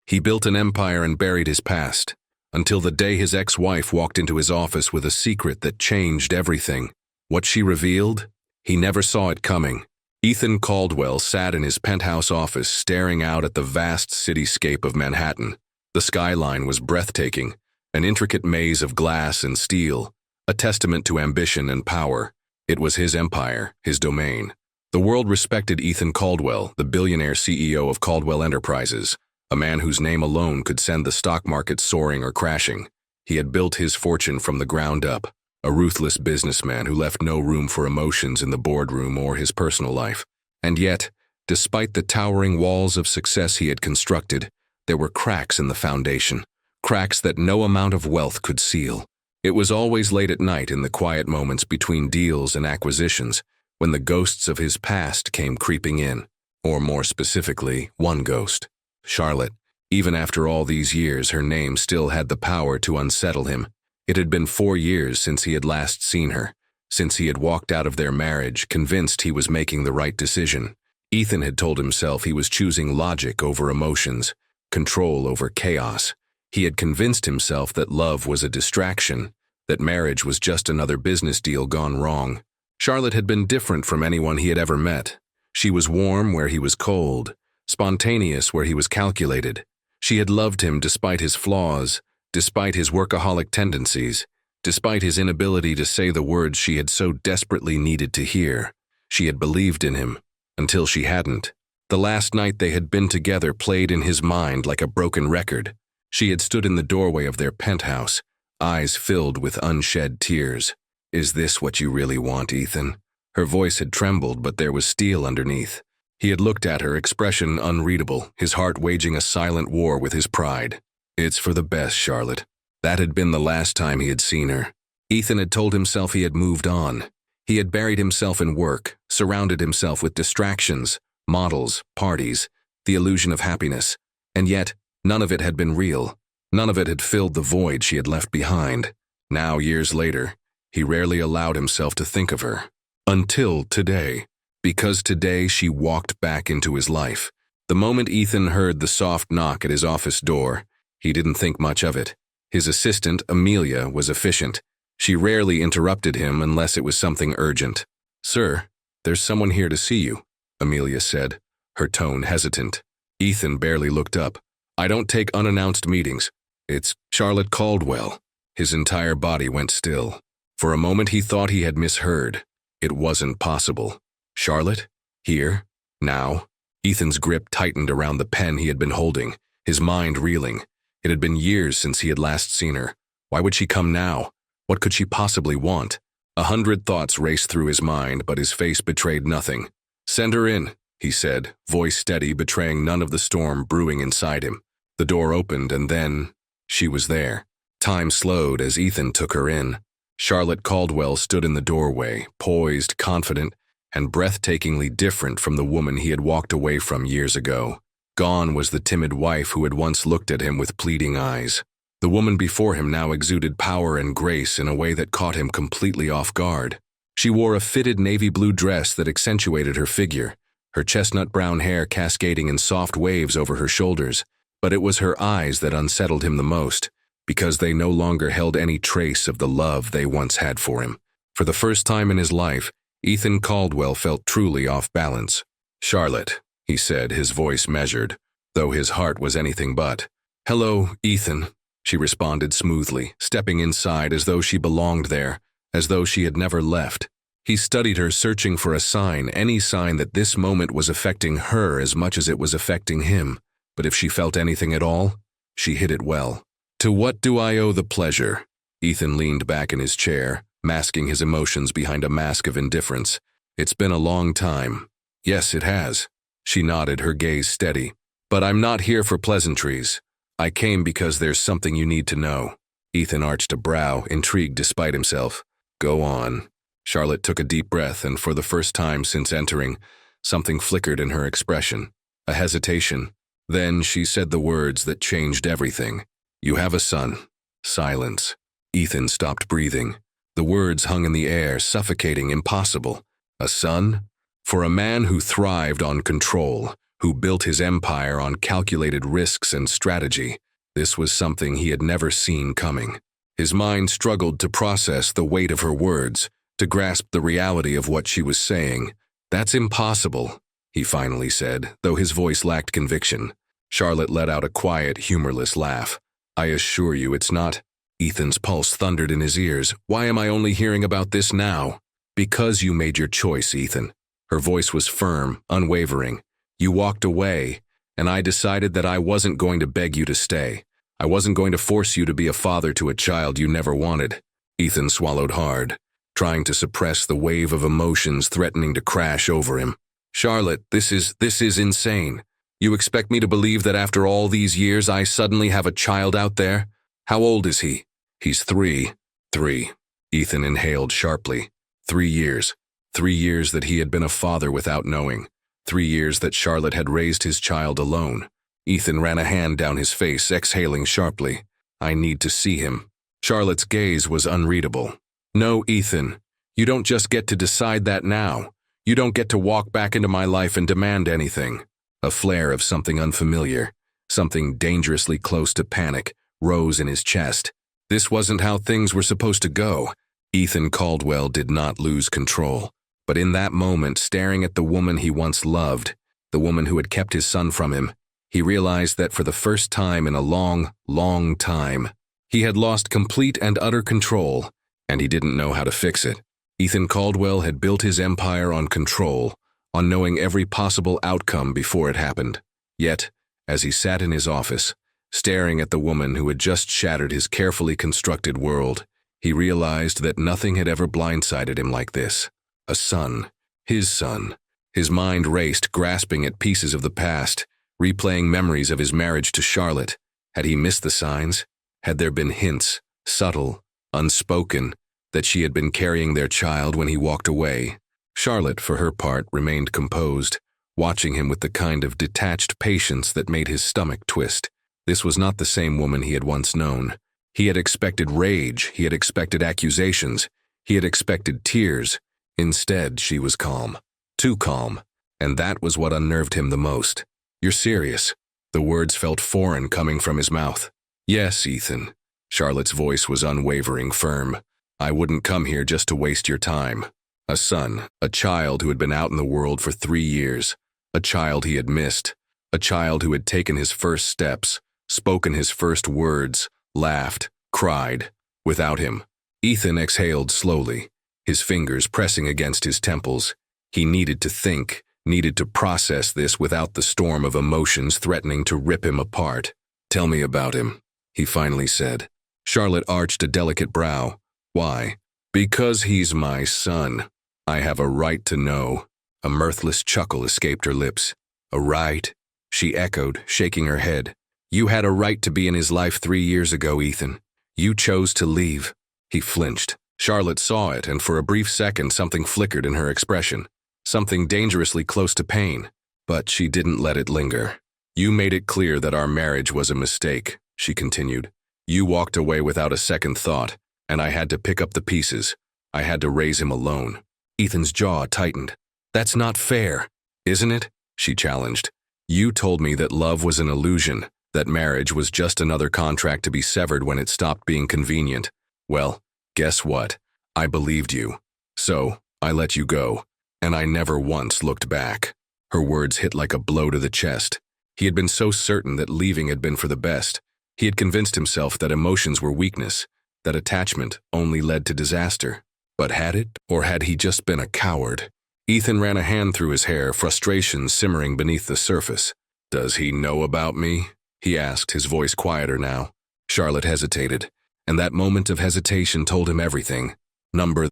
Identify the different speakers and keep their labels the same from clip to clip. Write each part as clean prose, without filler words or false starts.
Speaker 1: He built an empire and buried his past, until the day his ex-wife walked into his office with a secret that changed everything. What she revealed? He never saw it coming. Ethan Caldwell sat in his penthouse office staring out at the vast cityscape of Manhattan. The skyline was breathtaking, an intricate maze of glass and steel, a testament to ambition and power. It was his empire, his domain. The world respected Ethan Caldwell, the billionaire CEO of Caldwell Enterprises, a man whose name alone could send the stock market soaring or crashing. He had built his fortune from the ground up, a ruthless businessman who left no room for emotions in the boardroom or his personal life. And yet, despite the towering walls of success he had constructed, there were cracks in the foundation, cracks that no amount of wealth could seal. It was always late at night in the quiet moments between deals and acquisitions when the ghosts of his past came creeping in, or more specifically, one ghost. Charlotte. Even after all these years, her name still had the power to unsettle him. It had been 4 years since he had last seen her, since he had walked out of their marriage, convinced he was making the right decision. Ethan had told himself he was choosing logic over emotions, control over chaos. He had convinced himself that love was a distraction, that marriage was just another business deal gone wrong. Charlotte had been different from anyone he had ever met. She was warm where he was cold, spontaneous where he was calculated. She had loved him despite his flaws, despite his workaholic tendencies, despite his inability to say the words she had so desperately needed to hear. She had believed in him, until she hadn't. The last night they had been together played in his mind like a broken record. She had stood in the doorway of their penthouse, eyes filled with unshed tears. "Is this what you really want, Ethan?" Her voice had trembled, but there was steel underneath. He had looked at her, expression unreadable, his heart waging a silent war with his pride. "It's for the best, Charlotte." That had been the last time he had seen her. Ethan had told himself he had moved on. He had buried himself in work, surrounded himself with distractions, models, parties, the illusion of happiness. And yet, none of it had been real. None of it had filled the void she had left behind. Now, years later, he rarely allowed himself to think of her. Until today. Because today she walked back into his life. The moment Ethan heard the soft knock at his office door, he didn't think much of it. His assistant, Amelia, was efficient. She rarely interrupted him unless it was something urgent. "Sir, there's someone here to see you," Amelia said, her tone hesitant. Ethan barely looked up. "I don't take unannounced meetings. It's Charlotte Caldwell." His entire body went still. For a moment he thought he had misheard. It wasn't possible. Charlotte? Here? Now? Ethan's grip tightened around the pen he had been holding, his mind reeling. It had been years since he had last seen her. Why would she come now? What could she possibly want? 100 thoughts raced through his mind, but his face betrayed nothing. "Send her in," he said, voice steady, betraying none of the storm brewing inside him. The door opened, and then she was there. Time slowed as Ethan took her in. Charlotte Caldwell stood in the doorway, poised, confident, and breathtakingly different from the woman he had walked away from years ago. Gone was the timid wife who had once looked at him with pleading eyes. The woman before him now exuded power and grace in a way that caught him completely off guard. She wore a fitted navy blue dress that accentuated her figure, her chestnut brown hair cascading in soft waves over her shoulders. But it was her eyes that unsettled him the most, because they no longer held any trace of the love they once had for him. For the first time in his life, Ethan Caldwell felt truly off balance. "Charlotte," he said, his voice measured, though his heart was anything but. "Hello, Ethan," she responded smoothly, stepping inside as though she belonged there, as though she had never left. He studied her, searching for a sign, any sign that this moment was affecting her as much as it was affecting him. But if she felt anything at all, she hid it well. "To what do I owe the pleasure?" Ethan leaned back in his chair, masking his emotions behind a mask of indifference. "It's been a long time." "Yes, it has." She nodded, her gaze steady. "But I'm not here for pleasantries. I came because there's something you need to know." Ethan arched a brow, intrigued despite himself. "Go on." Charlotte took a deep breath, and for the first time since entering, something flickered in her expression. A hesitation. Then she said the words that changed everything. "You have a son." Silence. Ethan stopped breathing. The words hung in the air, suffocating, impossible. A son? For a man who thrived on control, who built his empire on calculated risks and strategy. This was something he had never seen coming. His mind struggled to process the weight of her words, to grasp the reality of what she was saying. "That's impossible," he finally said, though his voice lacked conviction. Charlotte let out a quiet, humorless laugh. "I assure you it's not." Ethan's pulse thundered in his ears. "Why am I only hearing about this now?" "Because you made your choice, Ethan." Her voice was firm, unwavering. "You walked away, and I decided that I wasn't going to beg you to stay. I wasn't going to force you to be a father to a child you never wanted." Ethan swallowed hard, trying to suppress the wave of emotions threatening to crash over him. "Charlotte, this is insane. You expect me to believe that after all these years I suddenly have a child out there? How old is he?" "He's 3. 3. Ethan inhaled sharply. 3 years. 3 years that he had been a father without knowing. 3 years that Charlotte had raised his child alone. Ethan ran a hand down his face, exhaling sharply. "I need to see him." Charlotte's gaze was unreadable. "No, Ethan, you don't just get to decide that now. You don't get to walk back into my life and demand anything." A flare of something unfamiliar, something dangerously close to panic, rose in his chest. This wasn't how things were supposed to go. Ethan Caldwell did not lose control. But in that moment, staring at the woman he once loved, the woman who had kept his son from him, he realized that for the first time in a long, long time, he had lost complete and utter control, and he didn't know how to fix it. Ethan Caldwell had built his empire on control, on knowing every possible outcome before it happened. Yet, as he sat in his office, staring at the woman who had just shattered his carefully constructed world, he realized that nothing had ever blindsided him like this. A son. His son. His mind raced, grasping at pieces of the past, replaying memories of his marriage to Charlotte. Had he missed the signs? Had there been hints, subtle, unspoken, that she had been carrying their child when he walked away? Charlotte, for her part, remained composed, watching him with the kind of detached patience that made his stomach twist. This was not the same woman he had once known. He had expected rage, he had expected accusations, he had expected tears. Instead, she was calm. Too calm. And that was what unnerved him the most. "You're serious?" The words felt foreign coming from his mouth. "Yes, Ethan." Charlotte's voice was unwavering, firm. "I wouldn't come here just to waste your time." A son, a child who had been out in the world for 3 years, a child he had missed, a child who had taken his first steps, spoken his first words, laughed, cried. Without him. Ethan exhaled slowly, his fingers pressing against his temples. He needed to think, needed to process this without the storm of emotions threatening to rip him apart. "Tell me about him," he finally said. Charlotte arched a delicate brow. "Why?" "Because he's my son. I have a right to know." A mirthless chuckle escaped her lips. "A right?" she echoed, shaking her head. "You had a right to be in his life 3 years ago, Ethan. You chose to leave." He flinched. Charlotte saw it, and for a brief second something flickered in her expression. Something dangerously close to pain. But she didn't let it linger. "You made it clear that our marriage was a mistake," she continued. "You walked away without a second thought, and I had to pick up the pieces. I had to raise him alone." Ethan's jaw tightened. "That's not fair, isn't it?" she challenged. "You told me that love was an illusion, that marriage was just another contract to be severed when it stopped being convenient. Well, guess what? I believed you. So, I let you go, and I never once looked back." Her words hit like a blow to the chest. He had been so certain that leaving had been for the best. He had convinced himself that emotions were weakness, that attachment only led to disaster. But had it, or had he just been a coward? Ethan ran a hand through his hair, frustration simmering beneath the surface. "Does he know about me?" he asked, his voice quieter now. Charlotte hesitated, and that moment of hesitation told him everything.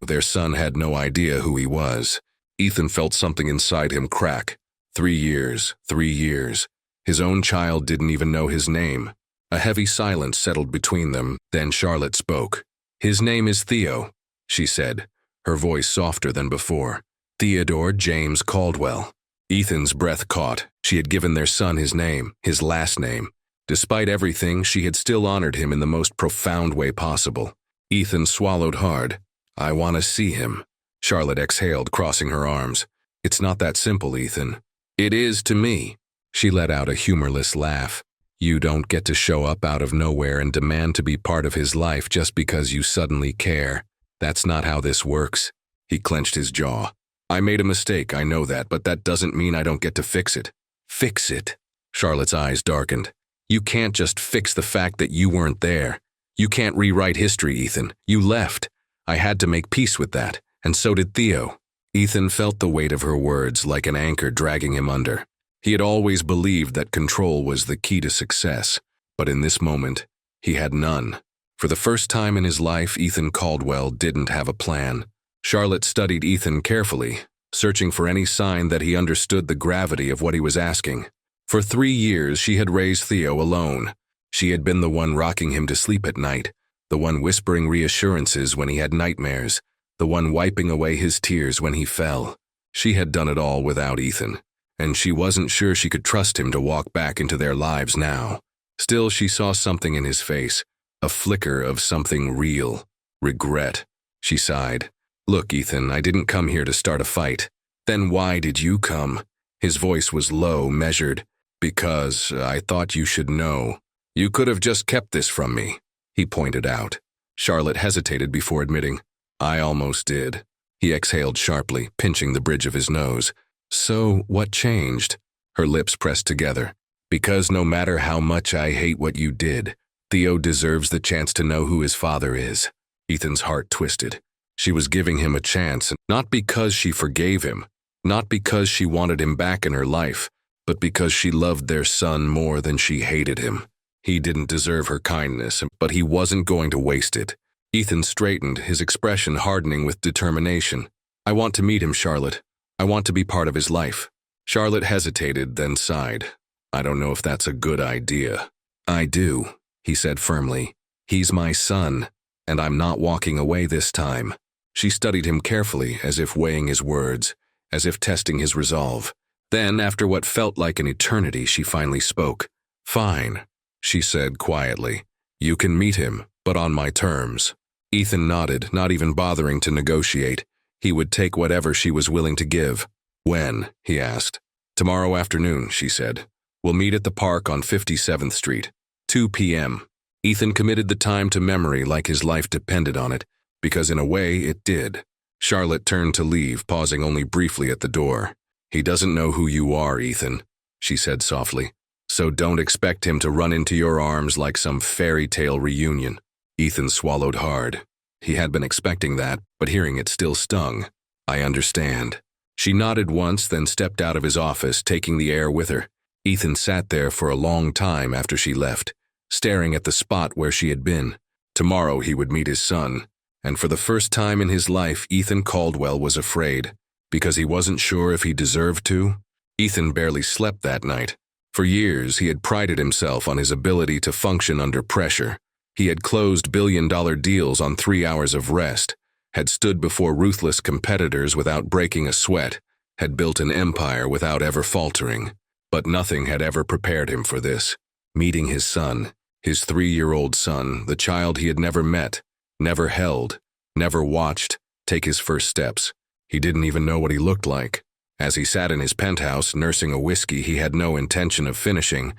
Speaker 1: Their son had no idea who he was. Ethan felt something inside him crack. 3 years, 3 years. His own child didn't even know his name. A heavy silence settled between them, then Charlotte spoke. "His name is Theo," she said, her voice softer than before. "Theodore James Caldwell." Ethan's breath caught. She had given their son his name, his last name. Despite everything, she had still honored him in the most profound way possible. Ethan swallowed hard. "I want to see him," Charlotte exhaled, crossing her arms. "It's not that simple, Ethan." "It is to me." She let out a humorless laugh. You don't get to show up out of nowhere and demand to be part of his life just because you suddenly care. That's not how this works. He clenched his jaw. I made a mistake, I know that, but that doesn't mean I don't get to fix it. Fix it? Charlotte's eyes darkened. You can't just fix the fact that you weren't there. You can't rewrite history, Ethan. You left. I had to make peace with that, and so did Theo. Ethan felt the weight of her words like an anchor dragging him under. He had always believed that control was the key to success, but in this moment, he had none. For the first time in his life, Ethan Caldwell didn't have a plan. Charlotte studied Ethan carefully, searching for any sign that he understood the gravity of what he was asking. For 3 years, she had raised Theo alone. She had been the one rocking him to sleep at night, the one whispering reassurances when he had nightmares, the one wiping away his tears when he fell. She had done it all without Ethan, and she wasn't sure she could trust him to walk back into their lives now. Still, she saw something in his face, a flicker of something real, regret. She sighed. Look, Ethan, I didn't come here to start a fight. Then why did you come? His voice was low, measured. Because I thought you should know. You could have just kept this from me, he pointed out. Charlotte hesitated before admitting, I almost did. He exhaled sharply, pinching the bridge of his nose. So, what changed? Her lips pressed together. Because no matter how much I hate what you did, Theo deserves the chance to know who his father is. Ethan's heart twisted. She was giving him a chance, not because she forgave him, not because she wanted him back in her life, but because she loved their son more than she hated him. He didn't deserve her kindness, but he wasn't going to waste it. Ethan straightened, his expression hardening with determination. I want to meet him, Charlotte. I want to be part of his life. Charlotte hesitated, then sighed. I don't know if that's a good idea. I do, he said firmly. He's my son, and I'm not walking away this time. She studied him carefully, as if weighing his words, as if testing his resolve. Then, after what felt like an eternity, she finally spoke. Fine, she said quietly. You can meet him, but on my terms. Ethan nodded, not even bothering to negotiate. He would take whatever she was willing to give. When? He asked. Tomorrow afternoon, she said. We'll meet at the park on 57th Street. 2 p.m. Ethan committed the time to memory like his life depended on it, because in a way it did. Charlotte turned to leave, pausing only briefly at the door. He doesn't know who you are, Ethan, she said softly. So don't expect him to run into your arms like some fairy tale reunion. Ethan swallowed hard. He had been expecting that, but hearing it still stung. I understand. She nodded once, then stepped out of his office, taking the air with her. Ethan sat there for a long time after she left, staring at the spot where she had been. Tomorrow he would meet his son, and for the first time in his life, Ethan Caldwell was afraid. Because he wasn't sure if he deserved to? Ethan barely slept that night. For years, he had prided himself on his ability to function under pressure. He had closed billion-dollar deals on 3 hours of rest, had stood before ruthless competitors without breaking a sweat, had built an empire without ever faltering. But nothing had ever prepared him for this. Meeting his son, his 3-year-old son, the child he had never met, never held, never watched, take his first steps. He didn't even know what he looked like. As he sat in his penthouse, nursing a whiskey he had no intention of finishing,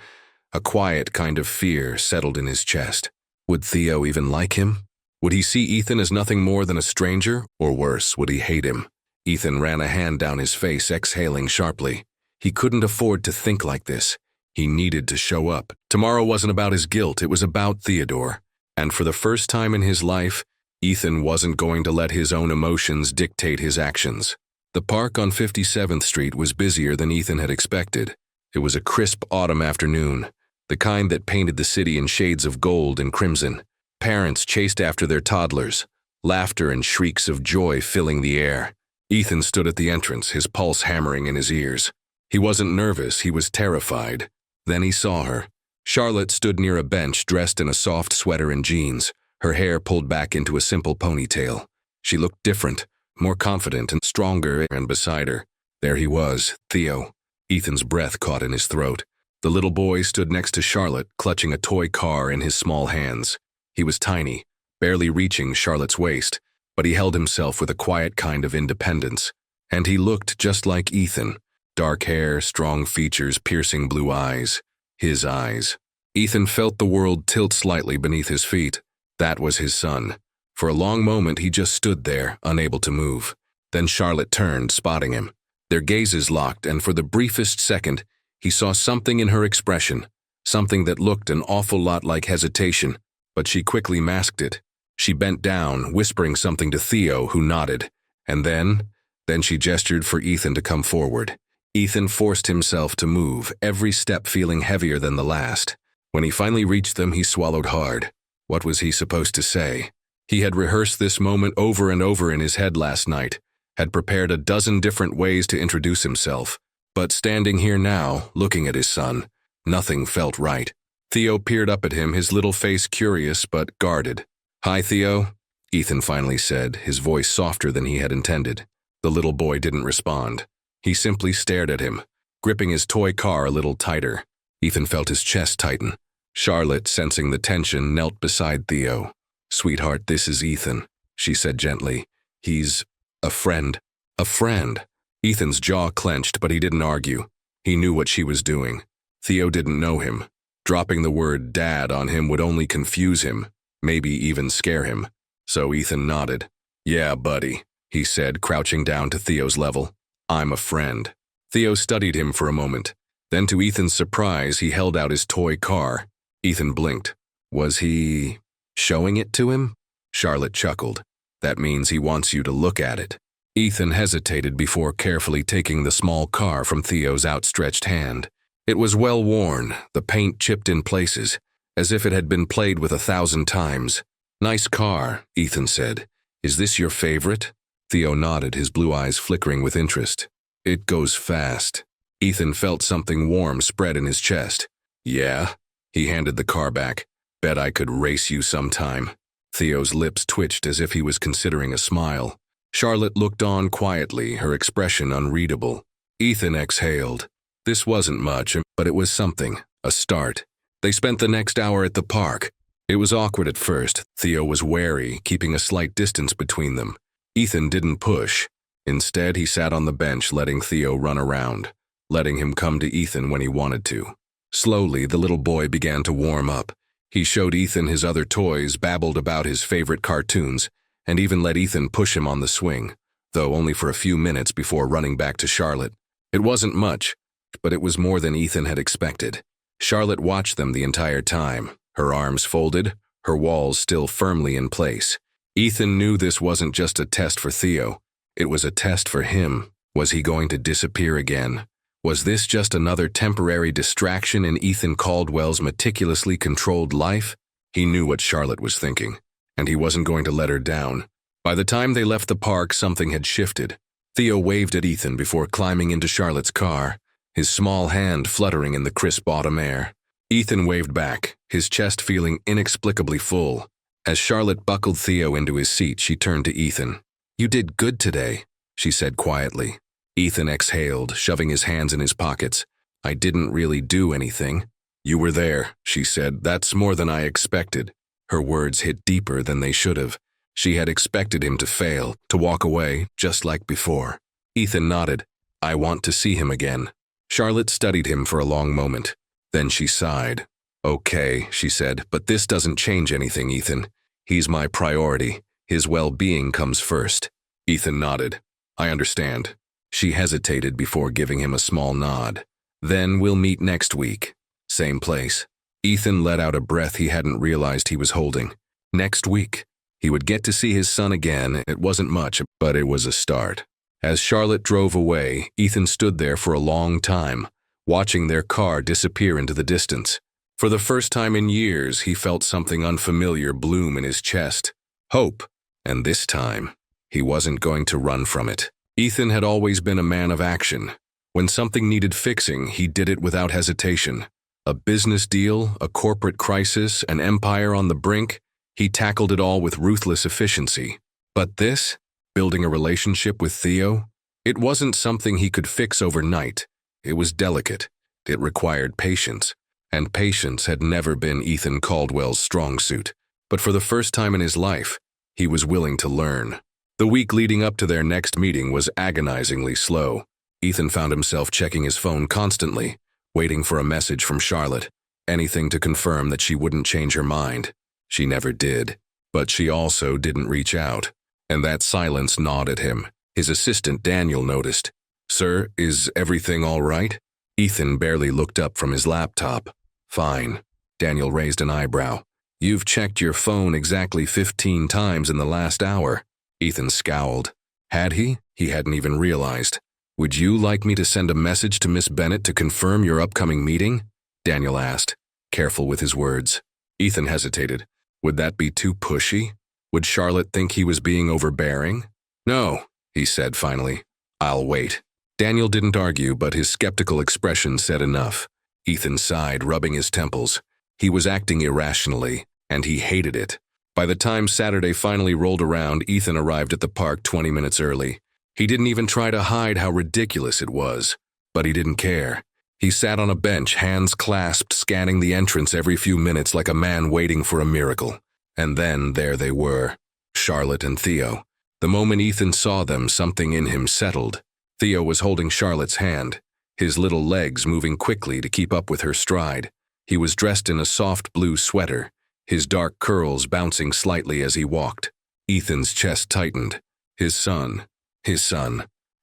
Speaker 1: a quiet kind of fear settled in his chest. Would Theo even like him? Would he see Ethan as nothing more than a stranger? Or worse, would he hate him? Ethan ran a hand down his face, exhaling sharply. He couldn't afford to think like this. He needed to show up. Tomorrow wasn't about his guilt, it was about Theodore. And for the first time in his life, Ethan wasn't going to let his own emotions dictate his actions. The park on 57th Street was busier than Ethan had expected. It was a crisp autumn afternoon, the kind that painted the city in shades of gold and crimson. Parents chased after their toddlers, laughter and shrieks of joy filling the air. Ethan stood at the entrance, his pulse hammering in his ears. He wasn't nervous, he was terrified. Then he saw her. Charlotte stood near a bench, dressed in a soft sweater and jeans, her hair pulled back into a simple ponytail. She looked different, more confident and stronger, and beside her, there he was, Theo. Ethan's breath caught in his throat. The little boy stood next to Charlotte, clutching a toy car in his small hands. He was tiny, barely reaching Charlotte's waist, but he held himself with a quiet kind of independence. And he looked just like Ethan, Dark hair, strong features, piercing blue eyes. His eyes. Ethan felt the world tilt slightly beneath his feet. That was his son. For a long moment, he just stood there, unable to move. Then Charlotte turned, spotting him. Their gazes locked, and for the briefest second, he saw something in her expression, something that looked an awful lot like hesitation, but she quickly masked it. She bent down, whispering something to Theo, who nodded. And then she gestured for Ethan to come forward. Ethan forced himself to move, every step feeling heavier than the last. When he finally reached them, he swallowed hard. What was he supposed to say? He had rehearsed this moment over and over in his head last night, had prepared a dozen different ways to introduce himself. But standing here now, looking at his son, nothing felt right. Theo peered up at him, his little face curious but guarded. "Hi, Theo," Ethan finally said, his voice softer than he had intended. The little boy didn't respond. He simply stared at him, gripping his toy car a little tighter. Ethan felt his chest tighten. Charlotte, sensing the tension, knelt beside Theo. "Sweetheart, this is Ethan," she said gently. "He's a friend." A friend. Ethan's jaw clenched, but he didn't argue. He knew what she was doing. Theo didn't know him. Dropping the word dad on him would only confuse him, maybe even scare him. So Ethan nodded. "Yeah, buddy," he said, crouching down to Theo's level. "I'm a friend." Theo studied him for a moment. Then, to Ethan's surprise, he held out his toy car. Ethan blinked. Was he showing it to him? Charlotte chuckled. "That means he wants you to look at it." Ethan hesitated before carefully taking the small car from Theo's outstretched hand. It was well worn, the paint chipped in places, as if it had been played with 1,000 times. "Nice car," Ethan said. "Is this your favorite?" Theo nodded, his blue eyes flickering with interest. "It goes fast." Ethan felt something warm spread in his chest. "Yeah?" He handed the car back. "Bet I could race you sometime." Theo's lips twitched as if he was considering a smile. Charlotte looked on quietly, her expression unreadable. Ethan exhaled. This wasn't much, but it was something, a start. They spent the next hour at the park. It was awkward at first. Theo was wary, keeping a slight distance between them. Ethan didn't push. Instead, he sat on the bench, letting Theo run around, letting him come to Ethan when he wanted to. Slowly, the little boy began to warm up. He showed Ethan his other toys, babbled about his favorite cartoons, and even let Ethan push him on the swing, though only for a few minutes before running back to Charlotte. It wasn't much, but it was more than Ethan had expected. Charlotte watched them the entire time, her arms folded, her walls still firmly in place. Ethan knew this wasn't just a test for Theo. It was a test for him. Was he going to disappear again? Was this just another temporary distraction in Ethan Caldwell's meticulously controlled life? He knew what Charlotte was thinking, and he wasn't going to let her down. By the time they left the park, something had shifted. Theo waved at Ethan before climbing into Charlotte's car, his small hand fluttering in the crisp autumn air. Ethan waved back, his chest feeling inexplicably full. As Charlotte buckled Theo into his seat, she turned to Ethan. "You did good today," she said quietly. Ethan exhaled, shoving his hands in his pockets. "I didn't really do anything." "You were there," she said. "That's more than I expected." Her words hit deeper than they should have. She had expected him to fail, to walk away, just like before. Ethan nodded. "I want to see him again." Charlotte studied him for a long moment. Then she sighed. "Okay," she said, "but this doesn't change anything, Ethan. He's my priority. His well-being comes first." Ethan nodded. "I understand." She hesitated before giving him a small nod. "Then we'll meet next week. Same place." Ethan let out a breath he hadn't realized he was holding. Next week. He would get to see his son again. It wasn't much, but it was a start. As Charlotte drove away, Ethan stood there for a long time, watching their car disappear into the distance. For the first time in years, he felt something unfamiliar bloom in his chest. Hope. And this time, he wasn't going to run from it. Ethan had always been a man of action. When something needed fixing, he did it without hesitation. A business deal, a corporate crisis, an empire on the brink, he tackled it all with ruthless efficiency. But this, building a relationship with Theo, it wasn't something he could fix overnight. It was delicate. It required patience. And patience had never been Ethan Caldwell's strong suit. But for the first time in his life, he was willing to learn. The week leading up to their next meeting was agonizingly slow. Ethan found himself checking his phone constantly, waiting for a message from Charlotte, anything to confirm that she wouldn't change her mind. She never did. But she also didn't reach out, and that silence gnawed at him. His assistant Daniel noticed. "Sir, is everything all right?" Ethan barely looked up from his laptop. "Fine." Daniel raised an eyebrow. "You've checked your phone exactly 15 times in the last hour." Ethan scowled. Had he? He hadn't even realized. "Would you like me to send a message to Miss Bennett to confirm your upcoming meeting?" Daniel asked, careful with his words. Ethan hesitated. Would that be too pushy? Would Charlotte think he was being overbearing? "No," he said finally. "I'll wait." Daniel didn't argue, but his skeptical expression said enough. Ethan sighed, rubbing his temples. He was acting irrationally, and he hated it. By the time Saturday finally rolled around, Ethan arrived at the park 20 minutes early. He didn't even try to hide how ridiculous it was, but he didn't care. He sat on a bench, hands clasped, scanning the entrance every few minutes like a man waiting for a miracle. And then there they were, Charlotte and Theo. The moment Ethan saw them, something in him settled. Theo was holding Charlotte's hand, his little legs moving quickly to keep up with her stride. He was dressed in a soft blue sweater, his dark curls bouncing slightly as he walked. Ethan's chest tightened. His son.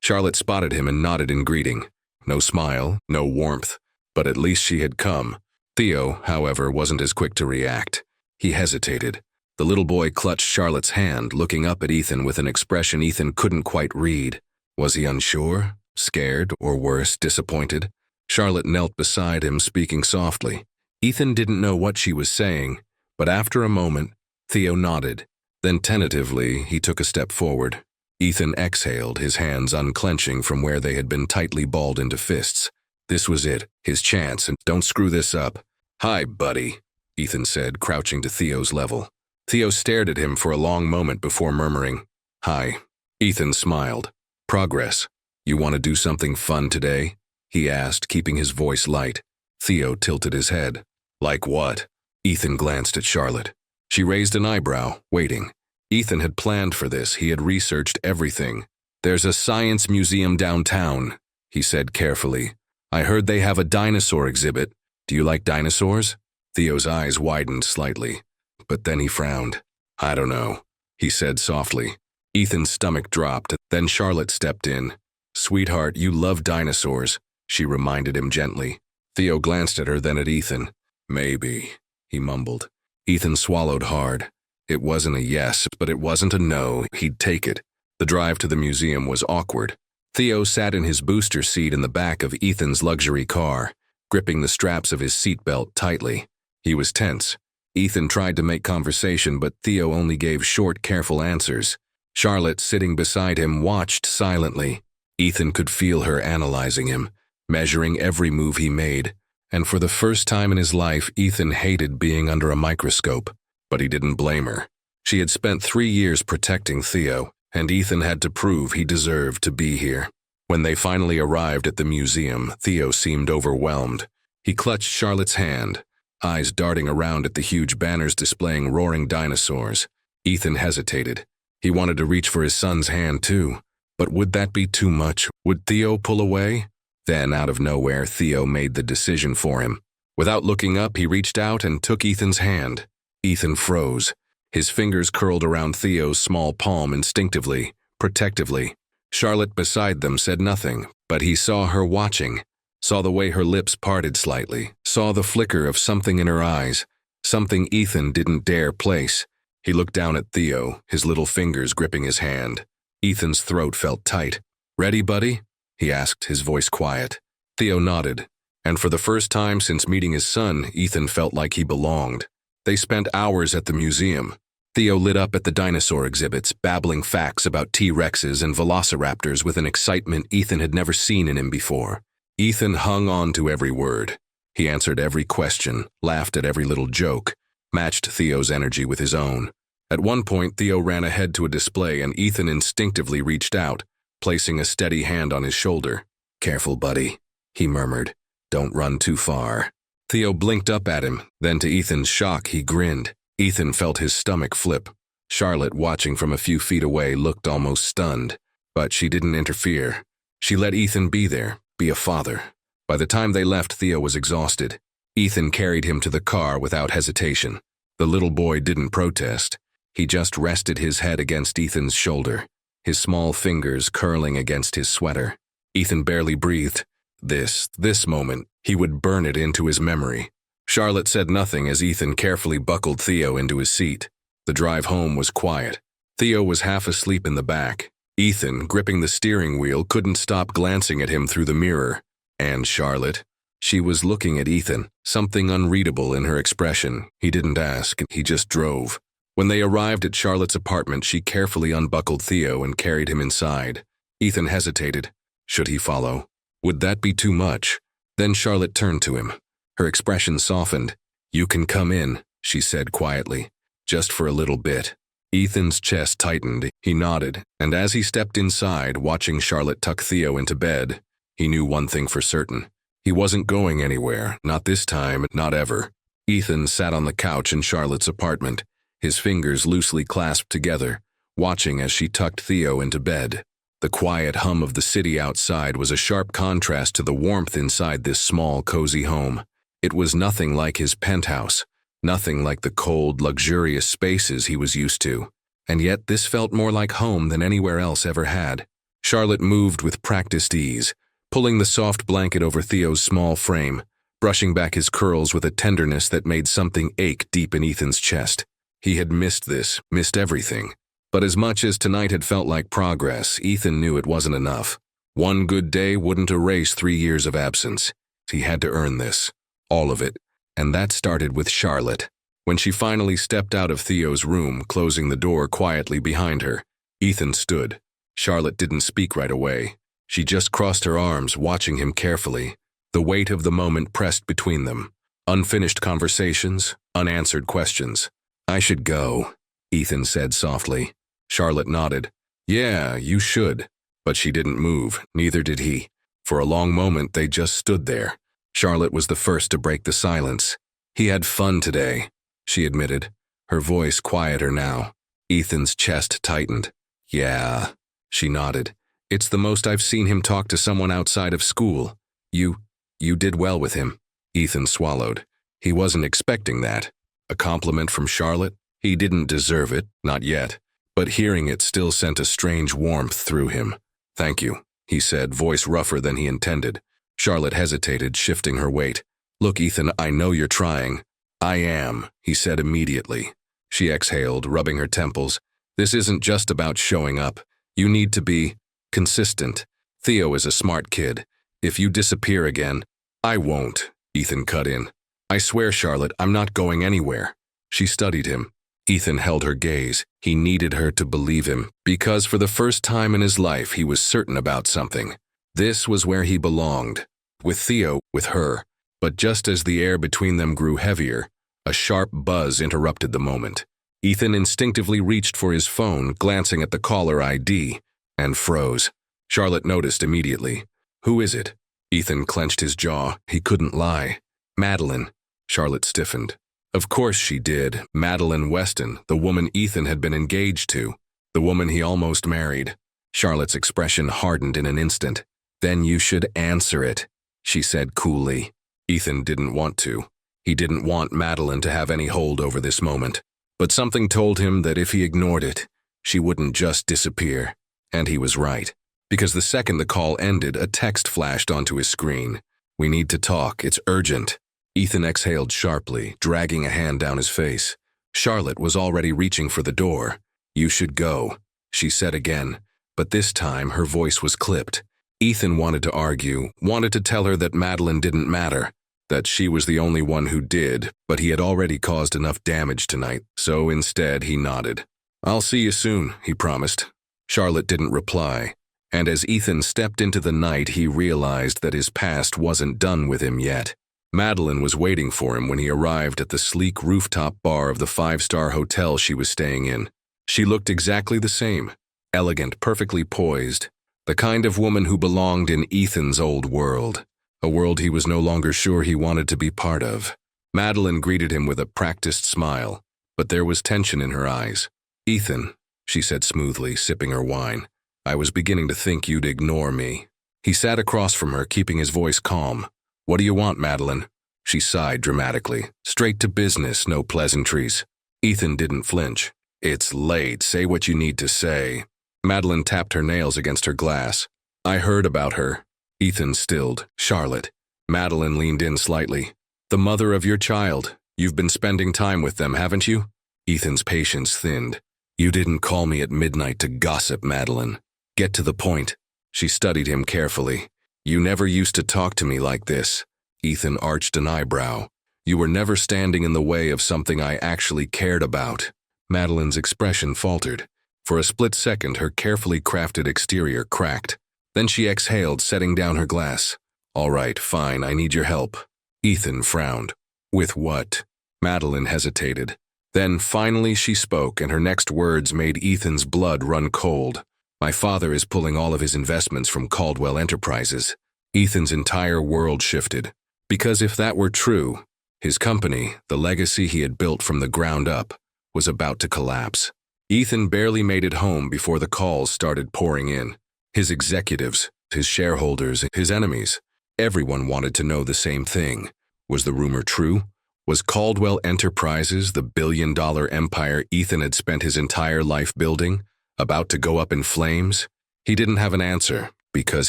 Speaker 1: Charlotte spotted him and nodded in greeting. No smile, no warmth, but at least she had come. Theo, however, wasn't as quick to react. He hesitated. The little boy clutched Charlotte's hand, looking up at Ethan with an expression Ethan couldn't quite read. Was he unsure, scared, or worse, disappointed? Charlotte knelt beside him, speaking softly. Ethan didn't know what she was saying, but after a moment, Theo nodded. Then tentatively, he took a step forward. Ethan exhaled, his hands unclenching from where they had been tightly balled into fists. This was it, his chance, and don't screw this up. "Hi, buddy," Ethan said, crouching to Theo's level. Theo stared at him for a long moment before murmuring, "Hi." Ethan smiled. "Progress. You want to do something fun today?" he asked, keeping his voice light. Theo tilted his head. "Like what?" Ethan glanced at Charlotte. She raised an eyebrow, waiting. Ethan had planned for this. He had researched everything. "There's a science museum downtown," he said carefully. "I heard they have a dinosaur exhibit. Do you like dinosaurs?" Theo's eyes widened slightly, but then he frowned. "I don't know," he said softly. Ethan's stomach dropped. Then Charlotte stepped in. "Sweetheart, you love dinosaurs," she reminded him gently. Theo glanced at her, then at Ethan. "Maybe," he mumbled. Ethan swallowed hard. It wasn't a yes, but it wasn't a no. He'd take it. The drive to the museum was awkward. Theo sat in his booster seat in the back of Ethan's luxury car, gripping the straps of his seatbelt tightly. He was tense. Ethan tried to make conversation, but Theo only gave short, careful answers. Charlotte, sitting beside him, watched silently. Ethan could feel her analyzing him, measuring every move he made. And for the first time in his life, Ethan hated being under a microscope. But he didn't blame her. She had spent 3 years protecting Theo, and Ethan had to prove he deserved to be here. When they finally arrived at the museum, Theo seemed overwhelmed. He clutched Charlotte's hand, eyes darting around at the huge banners displaying roaring dinosaurs. Ethan hesitated. He wanted to reach for his son's hand too. But would that be too much? Would Theo pull away? Then, out of nowhere, Theo made the decision for him. Without looking up, he reached out and took Ethan's hand. Ethan froze. His fingers curled around Theo's small palm instinctively, protectively. Charlotte beside them said nothing, but he saw her watching, saw the way her lips parted slightly, saw the flicker of something in her eyes, something Ethan didn't dare place. He looked down at Theo, his little fingers gripping his hand. Ethan's throat felt tight. "Ready, buddy?" he asked, his voice quiet. Theo nodded, and for the first time since meeting his son, Ethan felt like he belonged. They spent hours at the museum. Theo lit up at the dinosaur exhibits, babbling facts about T-Rexes and velociraptors with an excitement Ethan had never seen in him before. Ethan hung on to every word. He answered every question, laughed at every little joke, matched Theo's energy with his own. At one point, Theo ran ahead to a display and Ethan instinctively reached out, placing a steady hand on his shoulder. "Careful, buddy," he murmured. "Don't run too far." Theo blinked up at him, then to Ethan's shock, he grinned. Ethan felt his stomach flip. Charlotte, watching from a few feet away, looked almost stunned, but she didn't interfere. She let Ethan be there, be a father. By the time they left, Theo was exhausted. Ethan carried him to the car without hesitation. The little boy didn't protest. He just rested his head against Ethan's shoulder, his small fingers curling against his sweater. Ethan barely breathed. This moment, he would burn it into his memory. Charlotte said nothing as Ethan carefully buckled Theo into his seat. The drive home was quiet. Theo was half asleep in the back. Ethan, gripping the steering wheel, couldn't stop glancing at him through the mirror. And Charlotte? She was looking at Ethan, something unreadable in her expression. He didn't ask, he just drove. When they arrived at Charlotte's apartment, she carefully unbuckled Theo and carried him inside. Ethan hesitated. Should he follow? Would that be too much? Then Charlotte turned to him. Her expression softened. "You can come in," she said quietly. "Just for a little bit." Ethan's chest tightened. He nodded, and as he stepped inside, watching Charlotte tuck Theo into bed, he knew one thing for certain. He wasn't going anywhere, not this time, not ever. Ethan sat on the couch in Charlotte's apartment, his fingers loosely clasped together, watching as she tucked Theo into bed. The quiet hum of the city outside was a sharp contrast to the warmth inside this small, cozy home. It was nothing like his penthouse, nothing like the cold, luxurious spaces he was used to. And yet this felt more like home than anywhere else ever had. Charlotte moved with practiced ease, pulling the soft blanket over Theo's small frame, brushing back his curls with a tenderness that made something ache deep in Ethan's chest. He had missed this, missed everything. But as much as tonight had felt like progress, Ethan knew it wasn't enough. One good day wouldn't erase 3 years of absence. He had to earn this. All of it. And that started with Charlotte. When she finally stepped out of Theo's room, closing the door quietly behind her, Ethan stood. Charlotte didn't speak right away. She just crossed her arms, watching him carefully. The weight of the moment pressed between them. Unfinished conversations, unanswered questions. "I should go," Ethan said softly. Charlotte nodded. "Yeah, you should." But she didn't move, neither did he. For a long moment, they just stood there. Charlotte was the first to break the silence. "He had fun today," she admitted, her voice quieter now. Ethan's chest tightened. "Yeah," she nodded. "It's the most I've seen him talk to someone outside of school. You did well with him." Ethan swallowed. He wasn't expecting that. A compliment from Charlotte? He didn't deserve it, not yet. But hearing it still sent a strange warmth through him. "Thank you," he said, voice rougher than he intended. Charlotte hesitated, shifting her weight. "Look, Ethan, I know you're trying." "I am," he said immediately. She exhaled, rubbing her temples. "This isn't just about showing up. You need to be consistent. Theo is a smart kid. If you disappear again—" "I won't," Ethan cut in. "I swear, Charlotte, I'm not going anywhere." She studied him. Ethan held her gaze. He needed her to believe him, because for the first time in his life he was certain about something. This was where he belonged. With Theo, with her. But just as the air between them grew heavier, a sharp buzz interrupted the moment. Ethan instinctively reached for his phone, glancing at the caller ID, and froze. Charlotte noticed immediately. "Who is it?" Ethan clenched his jaw. He couldn't lie. "Madeline." Charlotte stiffened. Of course she did. Madeline Weston, the woman Ethan had been engaged to, the woman he almost married. Charlotte's expression hardened in an instant. "Then you should answer it," she said coolly. Ethan didn't want to. He didn't want Madeline to have any hold over this moment. But something told him that if he ignored it, she wouldn't just disappear. And he was right. Because the second the call ended, a text flashed onto his screen. "We need to talk. It's urgent." Ethan exhaled sharply, dragging a hand down his face. Charlotte was already reaching for the door. "You should go," she said again, but this time her voice was clipped. Ethan wanted to argue, wanted to tell her that Madeline didn't matter, that she was the only one who did, but he had already caused enough damage tonight, so instead he nodded. "I'll see you soon," he promised. Charlotte didn't reply, and as Ethan stepped into the night, he realized that his past wasn't done with him yet. Madeline was waiting for him when he arrived at the sleek rooftop bar of the 5-star hotel she was staying in. She looked exactly the same, elegant, perfectly poised, the kind of woman who belonged in Ethan's old world, a world he was no longer sure he wanted to be part of. Madeline greeted him with a practiced smile, but there was tension in her eyes. "Ethan," she said smoothly, sipping her wine, "I was beginning to think you'd ignore me." He sat across from her, keeping his voice calm. "What do you want, Madeline?" She sighed dramatically. "Straight to business, no pleasantries." Ethan didn't flinch. "It's late. Say what you need to say." Madeline tapped her nails against her glass. "I heard about her." Ethan stilled. "Charlotte." Madeline leaned in slightly. "The mother of your child. You've been spending time with them, haven't you?" Ethan's patience thinned. "You didn't call me at midnight to gossip, Madeline. Get to the point." She studied him carefully. "You never used to talk to me like this." Ethan arched an eyebrow. "You were never standing in the way of something I actually cared about." Madeline's expression faltered. For a split second, her carefully crafted exterior cracked. Then she exhaled, setting down her glass. "All right, fine, I need your help." Ethan frowned. "With what?" Madeline hesitated. Then finally she spoke, and her next words made Ethan's blood run cold. "My father is pulling all of his investments from Caldwell Enterprises." Ethan's entire world shifted. Because if that were true, his company, the legacy he had built from the ground up, was about to collapse. Ethan barely made it home before the calls started pouring in. His executives, his shareholders, his enemies. Everyone wanted to know the same thing. Was the rumor true? Was Caldwell Enterprises, the billion-dollar empire Ethan had spent his entire life building, about to go up in flames? He didn't have an answer, because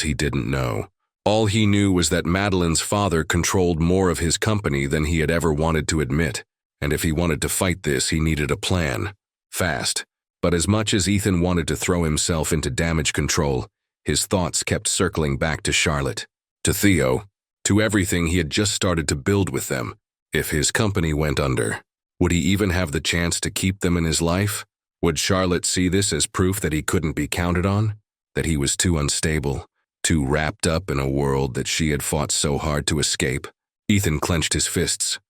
Speaker 1: he didn't know. All he knew was that Madeline's father controlled more of his company than he had ever wanted to admit, and if he wanted to fight this, he needed a plan. Fast. But as much as Ethan wanted to throw himself into damage control, his thoughts kept circling back to Charlotte, to Theo, to everything he had just started to build with them. If his company went under, would he even have the chance to keep them in his life? Would Charlotte see this as proof that he couldn't be counted on? That he was too unstable, too wrapped up in a world that she had fought so hard to escape? Ethan clenched his fists.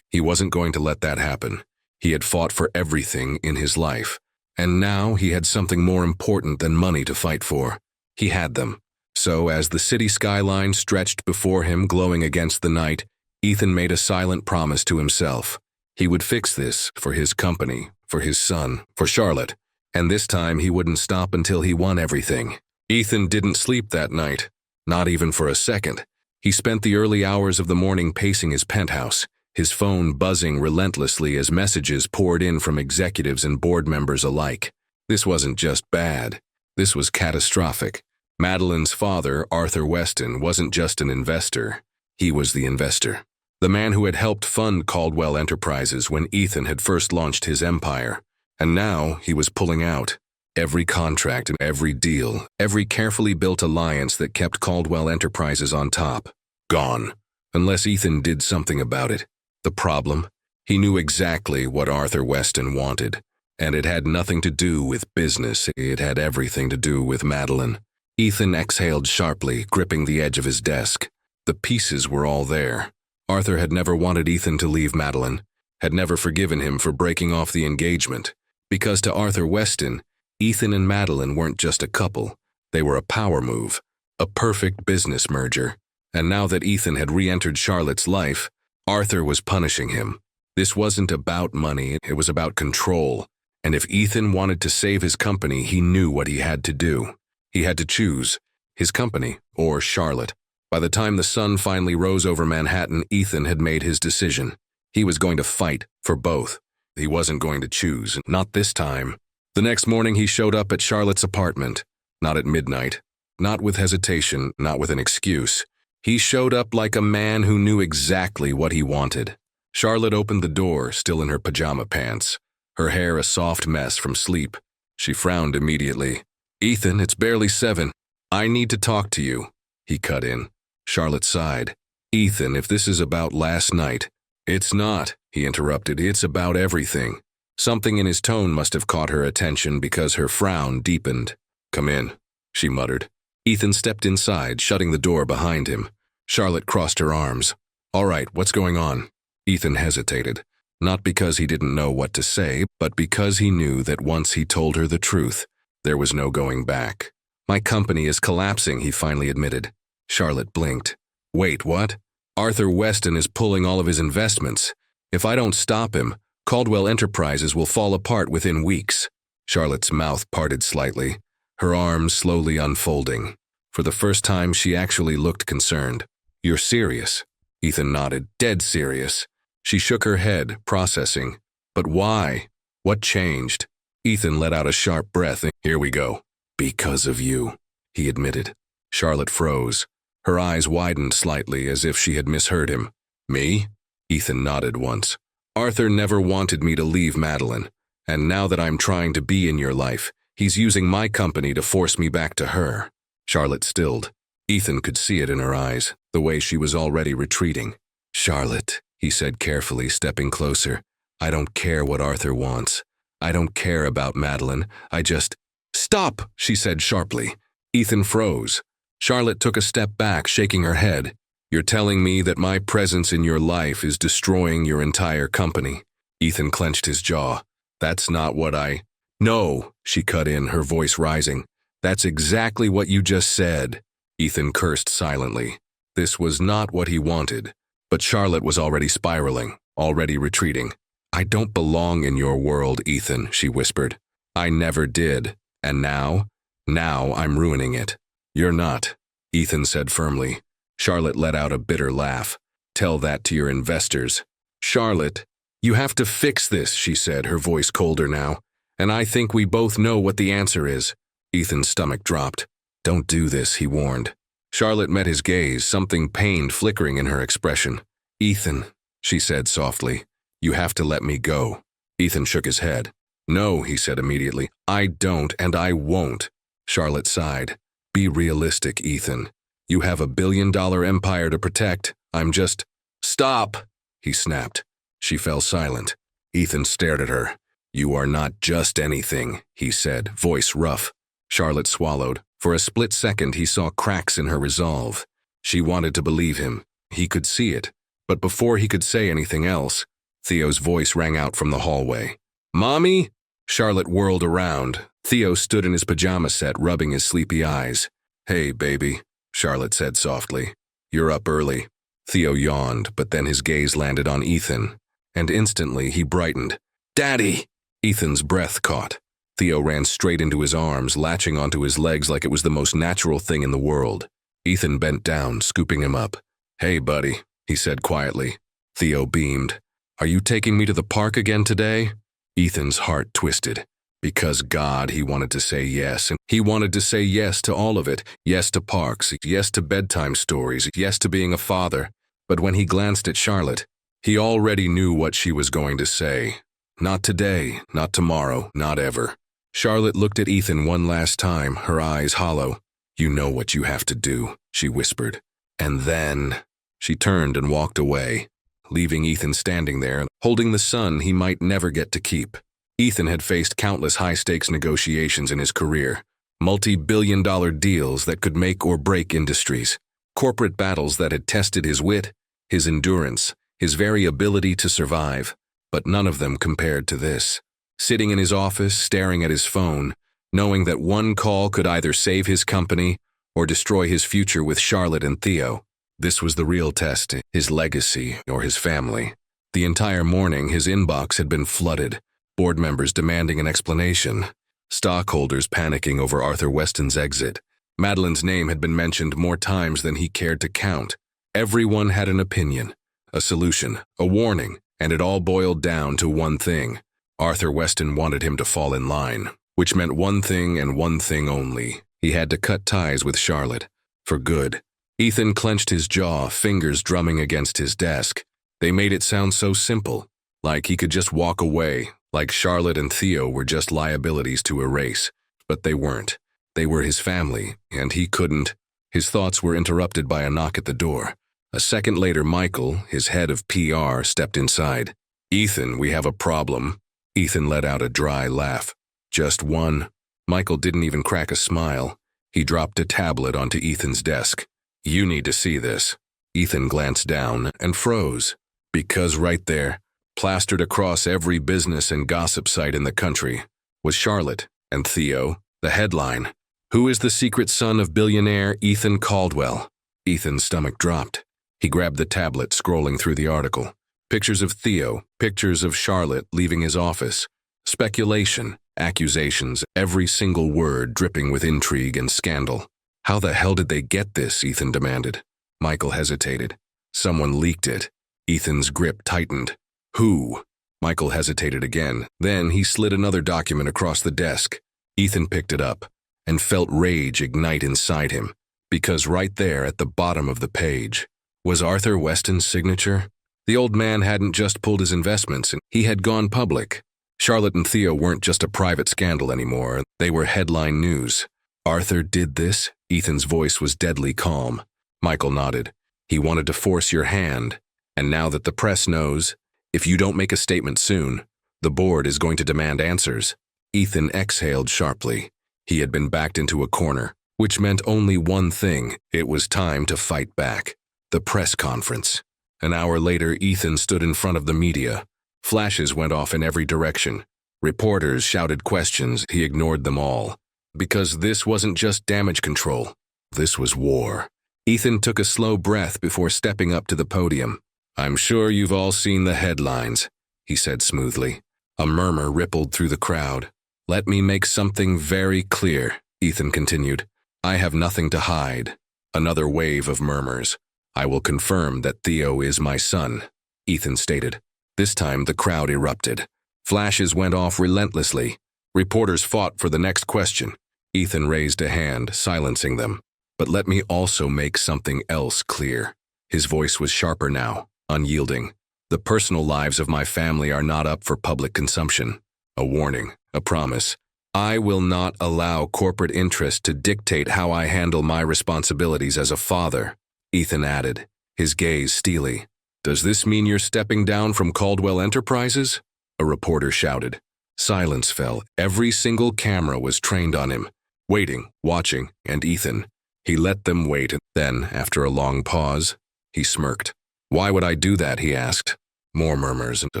Speaker 1: He wasn't going to let that happen. He had fought for everything in his life. And now he had something more important than money to fight for. He had them. So as the city skyline stretched before him, glowing against the night, Ethan made a silent promise to himself. He would fix this for his company, for his son, for Charlotte. And this time he wouldn't stop until he won everything. Ethan didn't sleep that night, not even for a second. He spent the early hours of the morning pacing his penthouse, his phone buzzing relentlessly as messages poured in from executives and board members alike. This wasn't just bad. This was catastrophic. Madeline's father, Arthur Weston, wasn't just an investor. He was the investor. The man who had helped fund Caldwell Enterprises when Ethan had first launched his empire. And now he was pulling out. Every contract and every deal, every carefully built alliance that kept Caldwell Enterprises on top. Gone. Unless Ethan did something about it. The problem? He knew exactly what Arthur Weston wanted. And it had nothing to do with business. It had everything to do with Madeline. Ethan exhaled sharply, gripping the edge of his desk. The pieces were all there. Arthur had never wanted Ethan to leave Madeline, had never forgiven him for breaking off the engagement. Because to Arthur Weston, Ethan and Madeline weren't just a couple. They were a power move, a perfect business merger. And now that Ethan had re-entered Charlotte's life, Arthur was punishing him. This wasn't about money, it was about control. And if Ethan wanted to save his company, he knew what he had to do. He had to choose, his company or Charlotte. By the time the sun finally rose over Manhattan, Ethan had made his decision. He was going to fight for both. He wasn't going to choose, not this time. The next morning he showed up at Charlotte's apartment. Not at midnight. Not with hesitation, not with an excuse. He showed up like a man who knew exactly what he wanted. Charlotte opened the door, still in her pajama pants, her hair a soft mess from sleep. She frowned immediately. "Ethan, it's barely 7. I need to talk to you," he cut in. Charlotte sighed. "Ethan, if this is about last night—" "It's not," he interrupted. "It's about everything." Something in his tone must have caught her attention because her frown deepened. "Come in," she muttered. Ethan stepped inside, shutting the door behind him. Charlotte crossed her arms. "All right, what's going on?" Ethan hesitated, not because he didn't know what to say, but because he knew that once he told her the truth, there was no going back. "My company is collapsing," he finally admitted. Charlotte blinked. "Wait, what?" "Arthur Weston is pulling all of his investments. If I don't stop him, Caldwell Enterprises will fall apart within weeks." Charlotte's mouth parted slightly, her arms slowly unfolding. For the first time, she actually looked concerned. "You're serious?" Ethan nodded. "Dead serious." She shook her head, processing. "But why? What changed?" Ethan let out a sharp breath. "Here we go. Because of you," he admitted. Charlotte froze. Her eyes widened slightly as if she had misheard him. "Me?" Ethan nodded once. "Arthur never wanted me to leave Madeline, and now that I'm trying to be in your life, he's using my company to force me back to her." Charlotte stilled. Ethan could see it in her eyes, the way she was already retreating. "Charlotte," he said carefully, stepping closer, "I don't care what Arthur wants. I don't care about Madeline. I just—" "Stop!" she said sharply. Ethan froze. Charlotte took a step back, shaking her head. "You're telling me that my presence in your life is destroying your entire company?" Ethan clenched his jaw. "That's not what I—" "No," she cut in, her voice rising. "That's exactly what you just said." Ethan cursed silently. This was not what he wanted. But Charlotte was already spiraling, already retreating. "I don't belong in your world, Ethan," she whispered. "I never did. And now I'm ruining it." "You're not," Ethan said firmly. Charlotte let out a bitter laugh. "Tell that to your investors." "Charlotte, you have to fix this," she said, her voice colder now. "And I think we both know what the answer is." Ethan's stomach dropped. "Don't do this," he warned. Charlotte met his gaze, something pained flickering in her expression. "Ethan," she said softly, "you have to let me go." Ethan shook his head. "No," he said immediately. "I don't, and I won't." Charlotte sighed. "Be realistic, Ethan. You have a billion-dollar empire to protect. I'm just—" "Stop!" he snapped. She fell silent. Ethan stared at her. "You are not just anything," he said, voice rough. Charlotte swallowed. For a split second, he saw cracks in her resolve. She wanted to believe him. He could see it. But before he could say anything else, Theo's voice rang out from the hallway. "Mommy?" Charlotte whirled around. Theo stood in his pajama set, rubbing his sleepy eyes. "Hey, baby," Charlotte said softly. "You're up early." Theo yawned, but then his gaze landed on Ethan, and instantly he brightened. "Daddy!" Ethan's breath caught. Theo ran straight into his arms, latching onto his legs like it was the most natural thing in the world. Ethan bent down, scooping him up. "Hey, buddy," he said quietly. Theo beamed. "Are you taking me to the park again today?" Ethan's heart twisted. Because God, he wanted to say yes, and he wanted to say yes to all of it. Yes to parks, yes to bedtime stories, yes to being a father. But when he glanced at Charlotte, he already knew what she was going to say. Not today, not tomorrow, not ever. Charlotte looked at Ethan one last time, her eyes hollow. "You know what you have to do," she whispered. And then she turned and walked away, leaving Ethan standing there, holding the son he might never get to keep. Ethan had faced countless high-stakes negotiations in his career, multi-billion-dollar deals that could make or break industries, corporate battles that had tested his wit, his endurance, his very ability to survive, but none of them compared to this. Sitting in his office, staring at his phone, knowing that one call could either save his company or destroy his future with Charlotte and Theo. This was the real test, his legacy or his family. The entire morning, his inbox had been flooded, board members demanding an explanation, stockholders panicking over Arthur Weston's exit. Madeline's name had been mentioned more times than he cared to count. Everyone had an opinion, a solution, a warning, and it all boiled down to one thing. Arthur Weston wanted him to fall in line, which meant one thing and one thing only. He had to cut ties with Charlotte. For good. Ethan clenched his jaw, fingers drumming against his desk. They made it sound so simple, like he could just walk away, like Charlotte and Theo were just liabilities to erase. But they weren't. They were his family, and he couldn't. His thoughts were interrupted by a knock at the door. A second later, Michael, his head of PR, stepped inside. "Ethan, we have a problem." Ethan let out a dry laugh. "Just one?" Michael didn't even crack a smile. He dropped a tablet onto Ethan's desk. "You need to see this." Ethan glanced down and froze, because right there, plastered across every business and gossip site in the country, was Charlotte and Theo. The headline, "Who is the secret son of billionaire Ethan Caldwell?" Ethan's stomach dropped. He grabbed the tablet, scrolling through the article. Pictures of Theo, pictures of Charlotte leaving his office. Speculation, accusations, every single word dripping with intrigue and scandal. How the hell did they get this? Ethan demanded. Michael hesitated. Someone leaked it. Ethan's grip tightened. Who? Michael hesitated again. Then he slid another document across the desk. Ethan picked it up and felt rage ignite inside him, because right there at the bottom of the page was Arthur Weston's signature. The old man hadn't just pulled his investments, and he had gone public. Charlotte and Theo weren't just a private scandal anymore. They were headline news. Arthur did this? Ethan's voice was deadly calm. Michael nodded. He wanted to force your hand. And now that the press knows, if you don't make a statement soon, the board is going to demand answers. Ethan exhaled sharply. He had been backed into a corner, which meant only one thing. It was time to fight back. The press conference. An hour later, Ethan stood in front of the media. Flashes went off in every direction. Reporters shouted questions. He ignored them all. Because this wasn't just damage control. This was war. Ethan took a slow breath before stepping up to the podium. I'm sure you've all seen the headlines, he said smoothly. A murmur rippled through the crowd. Let me make something very clear, Ethan continued. I have nothing to hide. Another wave of murmurs. I will confirm that Theo is my son, Ethan stated. This time the crowd erupted. Flashes went off relentlessly. Reporters fought for the next question. Ethan raised a hand, silencing them. But let me also make something else clear. His voice was sharper now, unyielding. The personal lives of my family are not up for public consumption. A warning, a promise. I will not allow corporate interest to dictate how I handle my responsibilities as a father, Ethan added, his gaze steely. Does this mean you're stepping down from Caldwell Enterprises? A reporter shouted. Silence fell. Every single camera was trained on him, waiting, watching, and Ethan. He let them wait, and then, after a long pause, he smirked. Why would I do that, he asked. More murmurs and a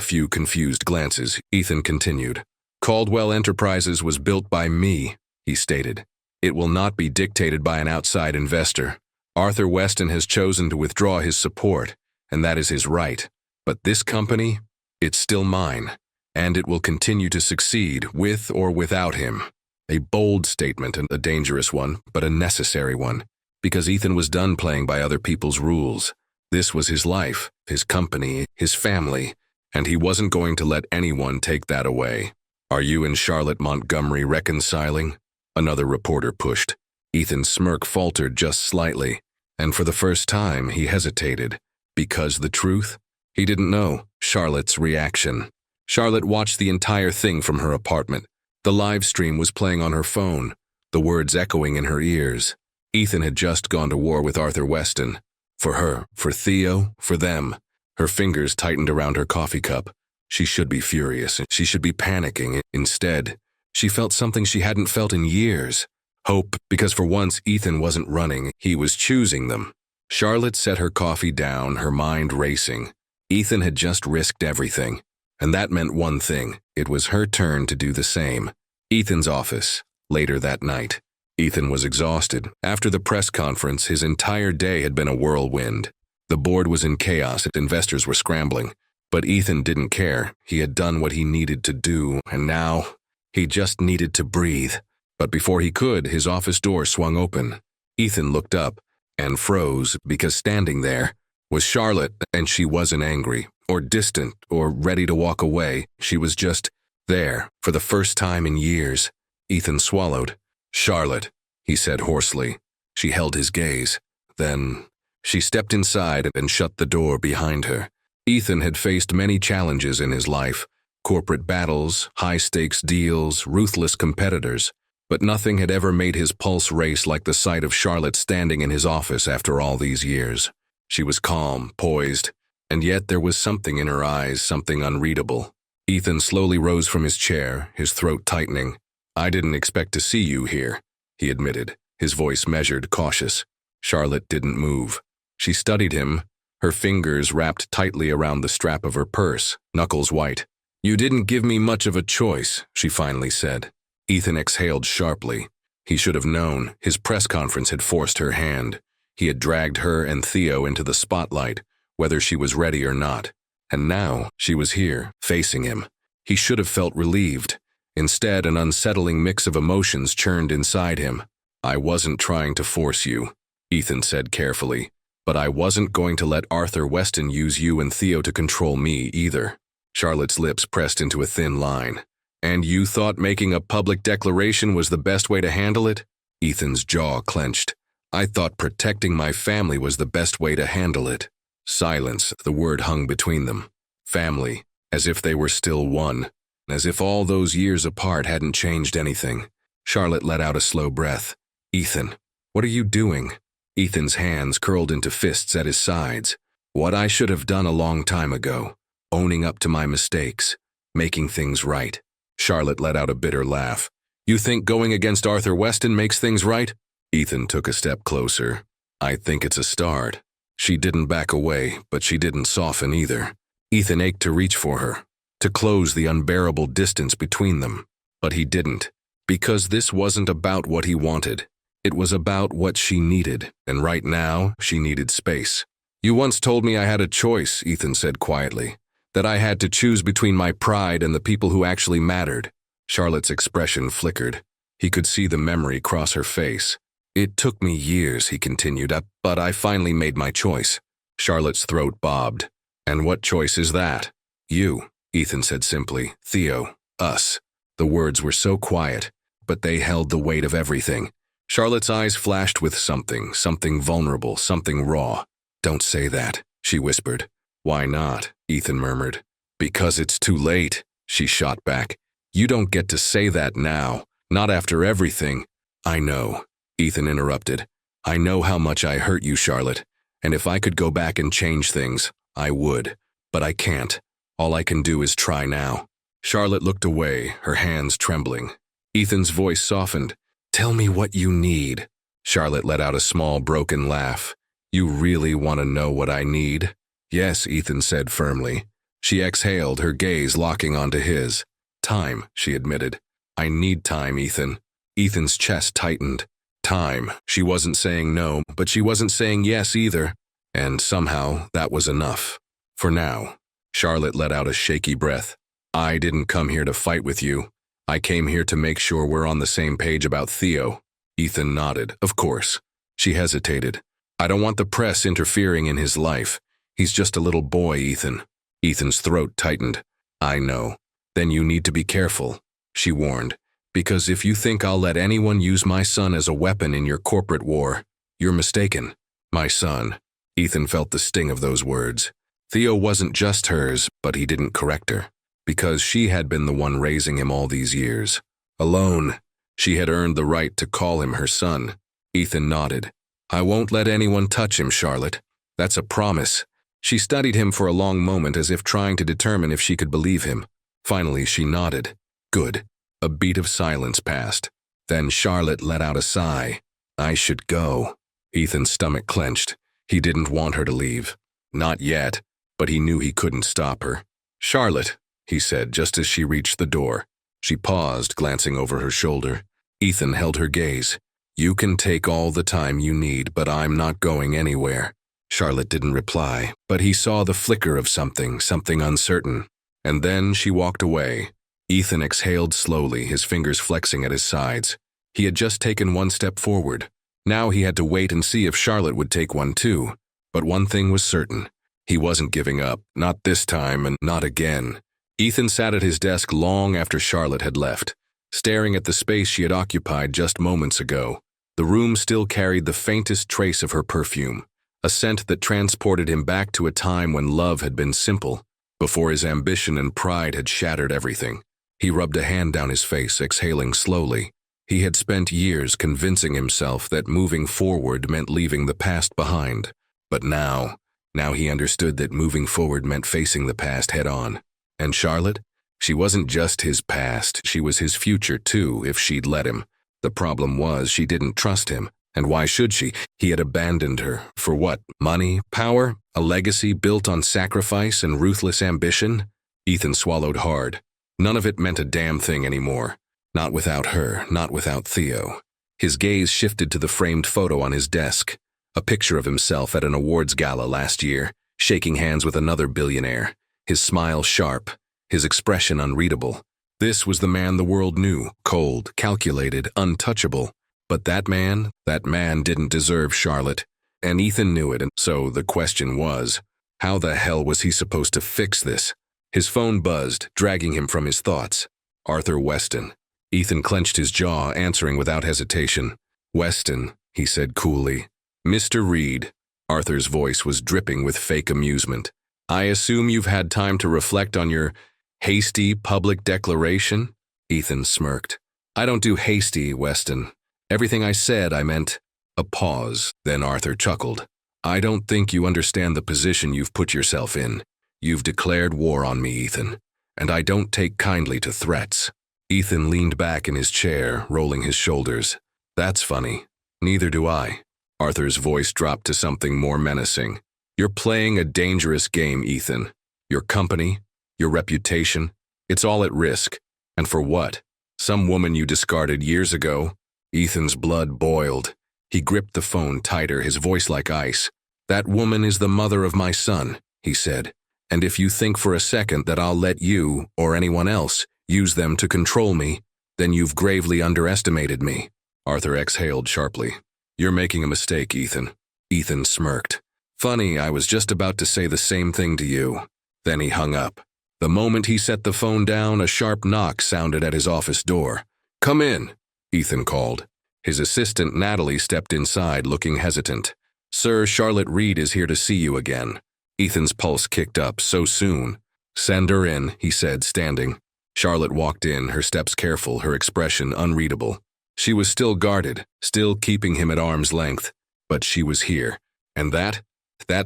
Speaker 1: few confused glances. Ethan continued. Caldwell Enterprises was built by me, he stated. It will not be dictated by an outside investor. Arthur Weston has chosen to withdraw his support, and that is his right. But this company, it's still mine, and it will continue to succeed with or without him. A bold statement and a dangerous one, but a necessary one, because Ethan was done playing by other people's rules. This was his life, his company, his family, and he wasn't going to let anyone take that away. Are you and Charlotte Montgomery reconciling? Another reporter pushed. Ethan's smirk faltered just slightly, and for the first time he hesitated. Because the truth? He didn't know Charlotte's reaction. Charlotte watched the entire thing from her apartment. The live stream was playing on her phone, the words echoing in her ears. Ethan had just gone to war with Arthur Weston. For her, for Theo, for them. Her fingers tightened around her coffee cup. She should be furious. She should be panicking. Instead, she felt something she hadn't felt in years. Hope, because for once Ethan wasn't running, he was choosing them. Charlotte set her coffee down, her mind racing. Ethan had just risked everything. And that meant one thing. It was her turn to do the same. Ethan's office, later that night. Ethan was exhausted. After the press conference, his entire day had been a whirlwind. The board was in chaos, and investors were scrambling. But Ethan didn't care. He had done what he needed to do, and now he just needed to breathe. But before he could, his office door swung open. Ethan looked up and froze, because standing there was Charlotte, and she wasn't angry, or distant, or ready to walk away. She was just there, for the first time in years. Ethan swallowed. Charlotte, he said hoarsely. She held his gaze. Then she stepped inside and shut the door behind her. Ethan had faced many challenges in his life. Corporate battles, high-stakes deals, ruthless competitors. But nothing had ever made his pulse race like the sight of Charlotte standing in his office after all these years. She was calm, poised, and yet there was something in her eyes, something unreadable. Ethan slowly rose from his chair, his throat tightening. I didn't expect to see you here, he admitted, his voice measured, cautious. Charlotte didn't move. She studied him, her fingers wrapped tightly around the strap of her purse, knuckles white. You didn't give me much of a choice, she finally said. Ethan exhaled sharply. He should have known. His press conference had forced her hand. He had dragged her and Theo into the spotlight, whether she was ready or not. And now she was here, facing him. He should have felt relieved. Instead, an unsettling mix of emotions churned inside him. I wasn't trying to force you, Ethan said carefully, but I wasn't going to let Arthur Weston use you and Theo to control me either. Charlotte's lips pressed into a thin line. And you thought making a public declaration was the best way to handle it? Ethan's jaw clenched. I thought protecting my family was the best way to handle it. Silence, the word hung between them. Family, as if they were still one, as if all those years apart hadn't changed anything. Charlotte let out a slow breath. Ethan, what are you doing? Ethan's hands curled into fists at his sides. What I should have done a long time ago. Owning up to my mistakes. Making things right. Charlotte let out a bitter laugh. You think going against Arthur Weston makes things right? Ethan took a step closer. I think it's a start. She didn't back away, but she didn't soften either. Ethan ached to reach for her, to close the unbearable distance between them. But he didn't, because this wasn't about what he wanted. It was about what she needed, and right now, she needed space. You once told me I had a choice, Ethan said quietly, that I had to choose between my pride and the people who actually mattered. Charlotte's expression flickered. He could see the memory cross her face. It took me years, he continued, but I finally made my choice. Charlotte's throat bobbed. And what choice is that? You, Ethan said simply. Theo, us. The words were so quiet, but they held the weight of everything. Charlotte's eyes flashed with something vulnerable, something raw. Don't say that, she whispered. Why not? Ethan murmured. Because it's too late, she shot back. You don't get to say that now, not after everything. I know, Ethan interrupted. I know how much I hurt you, Charlotte, and if I could go back and change things, I would. But I can't. All I can do is try now. Charlotte looked away, her hands trembling. Ethan's voice softened. Tell me what you need. Charlotte let out a small, broken laugh. You really want to know what I need? Yes, Ethan said firmly. She exhaled, her gaze locking onto his. Time, she admitted. I need time, Ethan. Ethan's chest tightened. Time. She wasn't saying no, but she wasn't saying yes either. And somehow, that was enough. For now. Charlotte let out a shaky breath. I didn't come here to fight with you. I came here to make sure we're on the same page about Theo. Ethan nodded. Of course. She hesitated. I don't want the press interfering in his life. He's just a little boy, Ethan. Ethan's throat tightened. I know. Then you need to be careful, she warned. Because if you think I'll let anyone use my son as a weapon in your corporate war, you're mistaken. My son. Ethan felt the sting of those words. Theo wasn't just hers, but he didn't correct her. Because she had been the one raising him all these years. Alone, she had earned the right to call him her son. Ethan nodded. I won't let anyone touch him, Charlotte. That's a promise. She studied him for a long moment as if trying to determine if she could believe him. Finally, she nodded. Good. A beat of silence passed. Then Charlotte let out a sigh. I should go. Ethan's stomach clenched. He didn't want her to leave. Not yet, but he knew he couldn't stop her. Charlotte, he said just as she reached the door. She paused, glancing over her shoulder. Ethan held her gaze. You can take all the time you need, but I'm not going anywhere. Charlotte didn't reply, but he saw the flicker of something uncertain. And then she walked away. Ethan exhaled slowly, his fingers flexing at his sides. He had just taken one step forward. Now he had to wait and see if Charlotte would take one too. But one thing was certain. He wasn't giving up, not this time and not again. Ethan sat at his desk long after Charlotte had left, staring at the space she had occupied just moments ago. The room still carried the faintest trace of her perfume, a scent that transported him back to a time when love had been simple, before his ambition and pride had shattered everything. He rubbed a hand down his face, exhaling slowly. He had spent years convincing himself that moving forward meant leaving the past behind. But now he understood that moving forward meant facing the past head-on. And Charlotte? She wasn't just his past, she was his future too, if she'd let him. The problem was she didn't trust him. And why should she? He had abandoned her. For what? Money? Power? A legacy built on sacrifice and ruthless ambition? Ethan swallowed hard. None of it meant a damn thing anymore. Not without her, not without Theo. His gaze shifted to the framed photo on his desk. A picture of himself at an awards gala last year, shaking hands with another billionaire. His smile sharp, his expression unreadable. This was the man the world knew, cold, calculated, untouchable. But that man didn't deserve Charlotte. And Ethan knew it, and so the question was, how the hell was he supposed to fix this? His phone buzzed, dragging him from his thoughts. Arthur Weston. Ethan clenched his jaw, answering without hesitation. Weston, he said coolly. Mr. Reed. Arthur's voice was dripping with fake amusement. I assume you've had time to reflect on your hasty public declaration? Ethan smirked. I don't do hasty, Weston. Everything I said, I meant. A pause, then Arthur chuckled. I don't think you understand the position you've put yourself in. You've declared war on me, Ethan, and I don't take kindly to threats. Ethan leaned back in his chair, rolling his shoulders. That's funny. Neither do I. Arthur's voice dropped to something more menacing. You're playing a dangerous game, Ethan. Your company, your reputation, it's all at risk. And for what? Some woman you discarded years ago? Ethan's blood boiled. He gripped the phone tighter, his voice like ice. That woman is the mother of my son, he said. And if you think for a second that I'll let you, or anyone else, use them to control me, then you've gravely underestimated me. Arthur exhaled sharply. You're making a mistake, Ethan. Ethan smirked. Funny, I was just about to say the same thing to you. Then he hung up. The moment he set the phone down, a sharp knock sounded at his office door. Come in, Ethan called. His assistant, Natalie, stepped inside, looking hesitant. Sir, Charlotte Reed is here to see you again. Ethan's pulse kicked up. So soon. Send her in, he said, standing. Charlotte walked in, her steps careful, her expression unreadable. She was still guarded, still keeping him at arm's length. But she was here. And that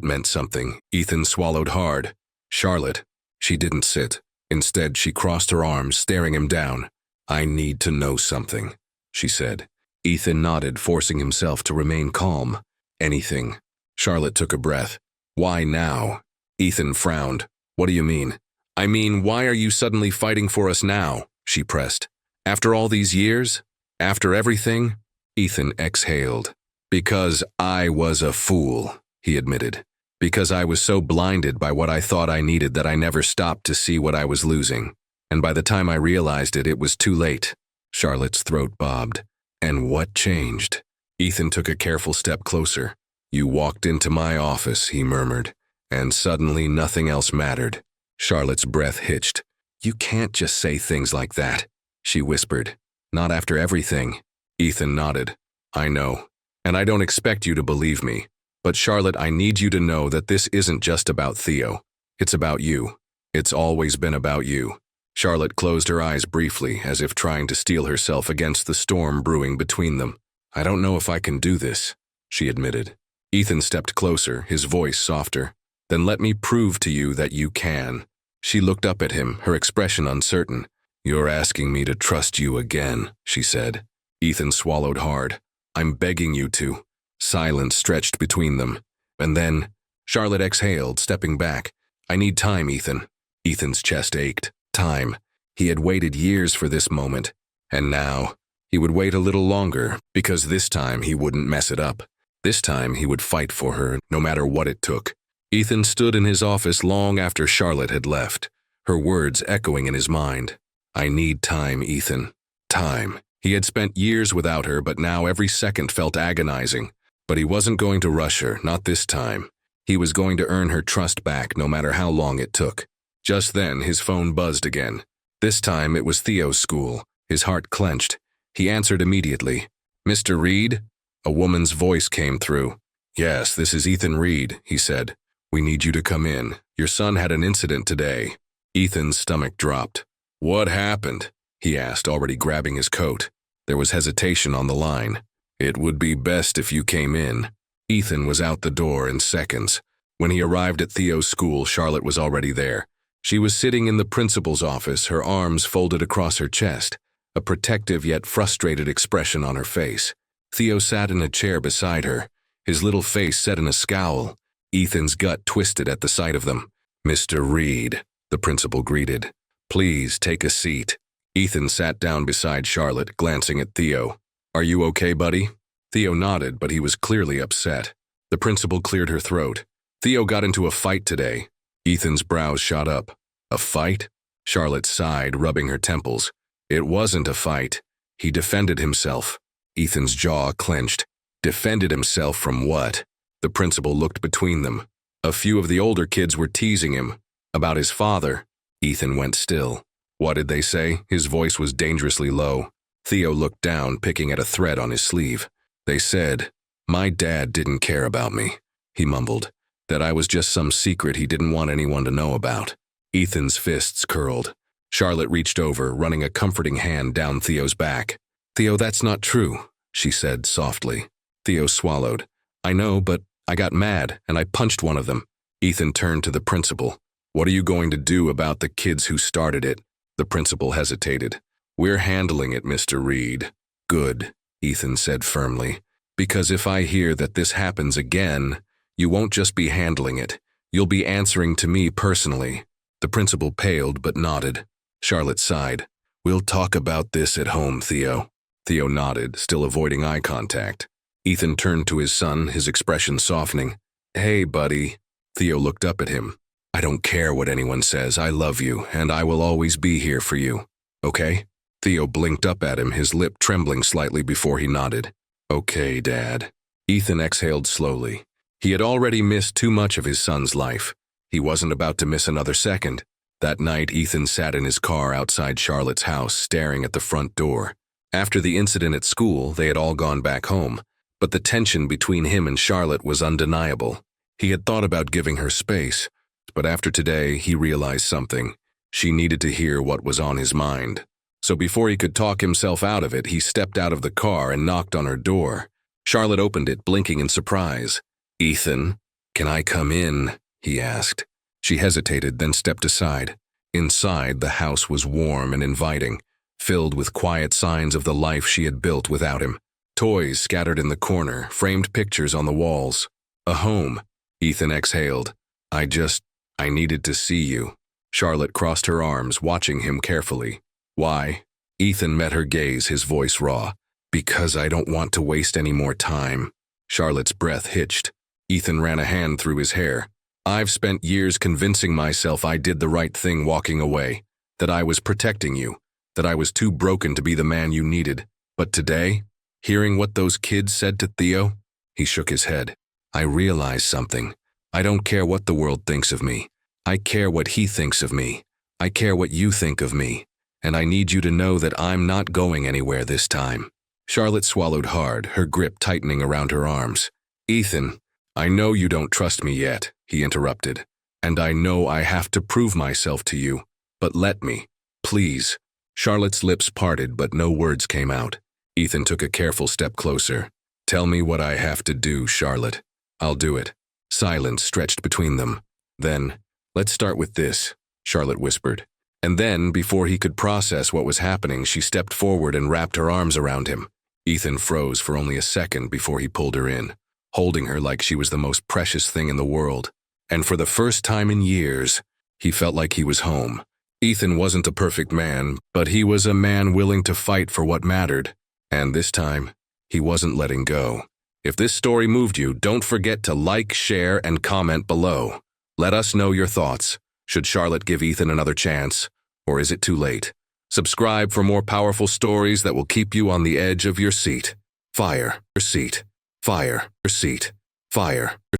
Speaker 1: meant something. Ethan swallowed hard. Charlotte. She didn't sit. Instead, she crossed her arms, staring him down. I need to know something, she said. Ethan nodded, forcing himself to remain calm. Anything. Charlotte took a breath. Why now? Ethan frowned. What do you mean? I mean, why are you suddenly fighting for us now? She pressed. After all these years? After everything? Ethan exhaled. Because I was a fool, he admitted. Because I was so blinded by what I thought I needed that I never stopped to see what I was losing. And by the time I realized it, it was too late. Charlotte's throat bobbed. And what changed? Ethan took a careful step closer. You walked into my office, he murmured, and suddenly nothing else mattered. Charlotte's breath hitched. You can't just say things like that, she whispered. Not after everything. Ethan nodded. I know, and I don't expect you to believe me. But Charlotte, I need you to know that this isn't just about Theo. It's about you. It's always been about you. Charlotte closed her eyes briefly, as if trying to steel herself against the storm brewing between them. I don't know if I can do this, she admitted. Ethan stepped closer, his voice softer. Then let me prove to you that you can. She looked up at him, her expression uncertain. You're asking me to trust you again, she said. Ethan swallowed hard. I'm begging you to. Silence stretched between them. And then, Charlotte exhaled, stepping back. I need time, Ethan. Ethan's chest ached. Time. He had waited years for this moment. And now, he would wait a little longer, because this time he wouldn't mess it up. This time he would fight for her, no matter what it took. Ethan stood in his office long after Charlotte had left, her words echoing in his mind. I need time, Ethan. Time. He had spent years without her, but now every second felt agonizing. But he wasn't going to rush her, not this time. He was going to earn her trust back, no matter how long it took. Just then, his phone buzzed again. This time, it was Theo's school. His heart clenched. He answered immediately. Mr. Reed? A woman's voice came through. Yes, this is Ethan Reed, he said. We need you to come in. Your son had an incident today. Ethan's stomach dropped. What happened? He asked, already grabbing his coat. There was hesitation on the line. It would be best if you came in. Ethan was out the door in seconds. When he arrived at Theo's school, Charlotte was already there. She was sitting in the principal's office, her arms folded across her chest, a protective yet frustrated expression on her face. Theo sat in a chair beside her, his little face set in a scowl. Ethan's gut twisted at the sight of them. Mr. Reed, the principal greeted. Please take a seat. Ethan sat down beside Charlotte, glancing at Theo. Are you okay, buddy? Theo nodded, but he was clearly upset. The principal cleared her throat. Theo got into a fight today. Ethan's brows shot up. A fight? Charlotte sighed, rubbing her temples. It wasn't a fight. He defended himself. Ethan's jaw clenched. Defended himself from what? The principal looked between them. A few of the older kids were teasing him about his father. Ethan went still. What did they say? His voice was dangerously low. Theo looked down, picking at a thread on his sleeve. They said, "My dad didn't care about me," he mumbled. "That I was just some secret he didn't want anyone to know about." Ethan's fists curled. Charlotte reached over, running a comforting hand down Theo's back. "Theo, that's not true," she said softly. Theo swallowed. "I know, but I got mad, and I punched one of them." Ethan turned to the principal. "What are you going to do about the kids who started it?" The principal hesitated. "We're handling it, Mr. Reed." "Good," Ethan said firmly. "Because if I hear that this happens again, you won't just be handling it. You'll be answering to me personally." The principal paled but nodded. Charlotte sighed. "We'll talk about this at home, Theo." Theo nodded, still avoiding eye contact. Ethan turned to his son, his expression softening. "Hey, buddy." Theo looked up at him. "I don't care what anyone says. I love you, and I will always be here for you. Okay?" Theo blinked up at him, his lip trembling slightly before he nodded. "Okay, Dad." Ethan exhaled slowly. He had already missed too much of his son's life. He wasn't about to miss another second. That night, Ethan sat in his car outside Charlotte's house, staring at the front door. After the incident at school, they had all gone back home, but the tension between him and Charlotte was undeniable. He had thought about giving her space, but after today, he realized something. She needed to hear what was on his mind. So before he could talk himself out of it, he stepped out of the car and knocked on her door. Charlotte opened it, blinking in surprise. "Ethan, can I come in?" he asked. She hesitated, then stepped aside. Inside, the house was warm and inviting, filled with quiet signs of the life she had built without him. Toys scattered in the corner, framed pictures on the walls. A home. Ethan exhaled. I needed to see you." Charlotte crossed her arms, watching him carefully. "Why?" Ethan met her gaze, his voice raw. "Because I don't want to waste any more time." Charlotte's breath hitched. Ethan ran a hand through his hair. "I've spent years convincing myself I did the right thing walking away, that I was protecting you, that I was too broken to be the man you needed. But today, hearing what those kids said to Theo," he shook his head. "I realized something. I don't care what the world thinks of me. I care what he thinks of me. I care what you think of me. And I need you to know that I'm not going anywhere this time." Charlotte swallowed hard, her grip tightening around her arms. "Ethan, I know you don't trust me yet," he interrupted. "And I know I have to prove myself to you. But let me, please." Charlotte's lips parted, but no words came out. Ethan took a careful step closer. "Tell me what I have to do, Charlotte. I'll do it." Silence stretched between them. Then, "Let's start with this," Charlotte whispered. And then, before he could process what was happening, she stepped forward and wrapped her arms around him. Ethan froze for only a second before he pulled her in, holding her like she was the most precious thing in the world. And for the first time in years, he felt like he was home. Ethan wasn't a perfect man, but he was a man willing to fight for what mattered. And this time, he wasn't letting go. If this story moved you, don't forget to like, share, and comment below. Let us know your thoughts. Should Charlotte give Ethan another chance, or is it too late? Subscribe for more powerful stories that will keep you on the edge of your seat. Fire, your seat. Fire, your seat. Fire.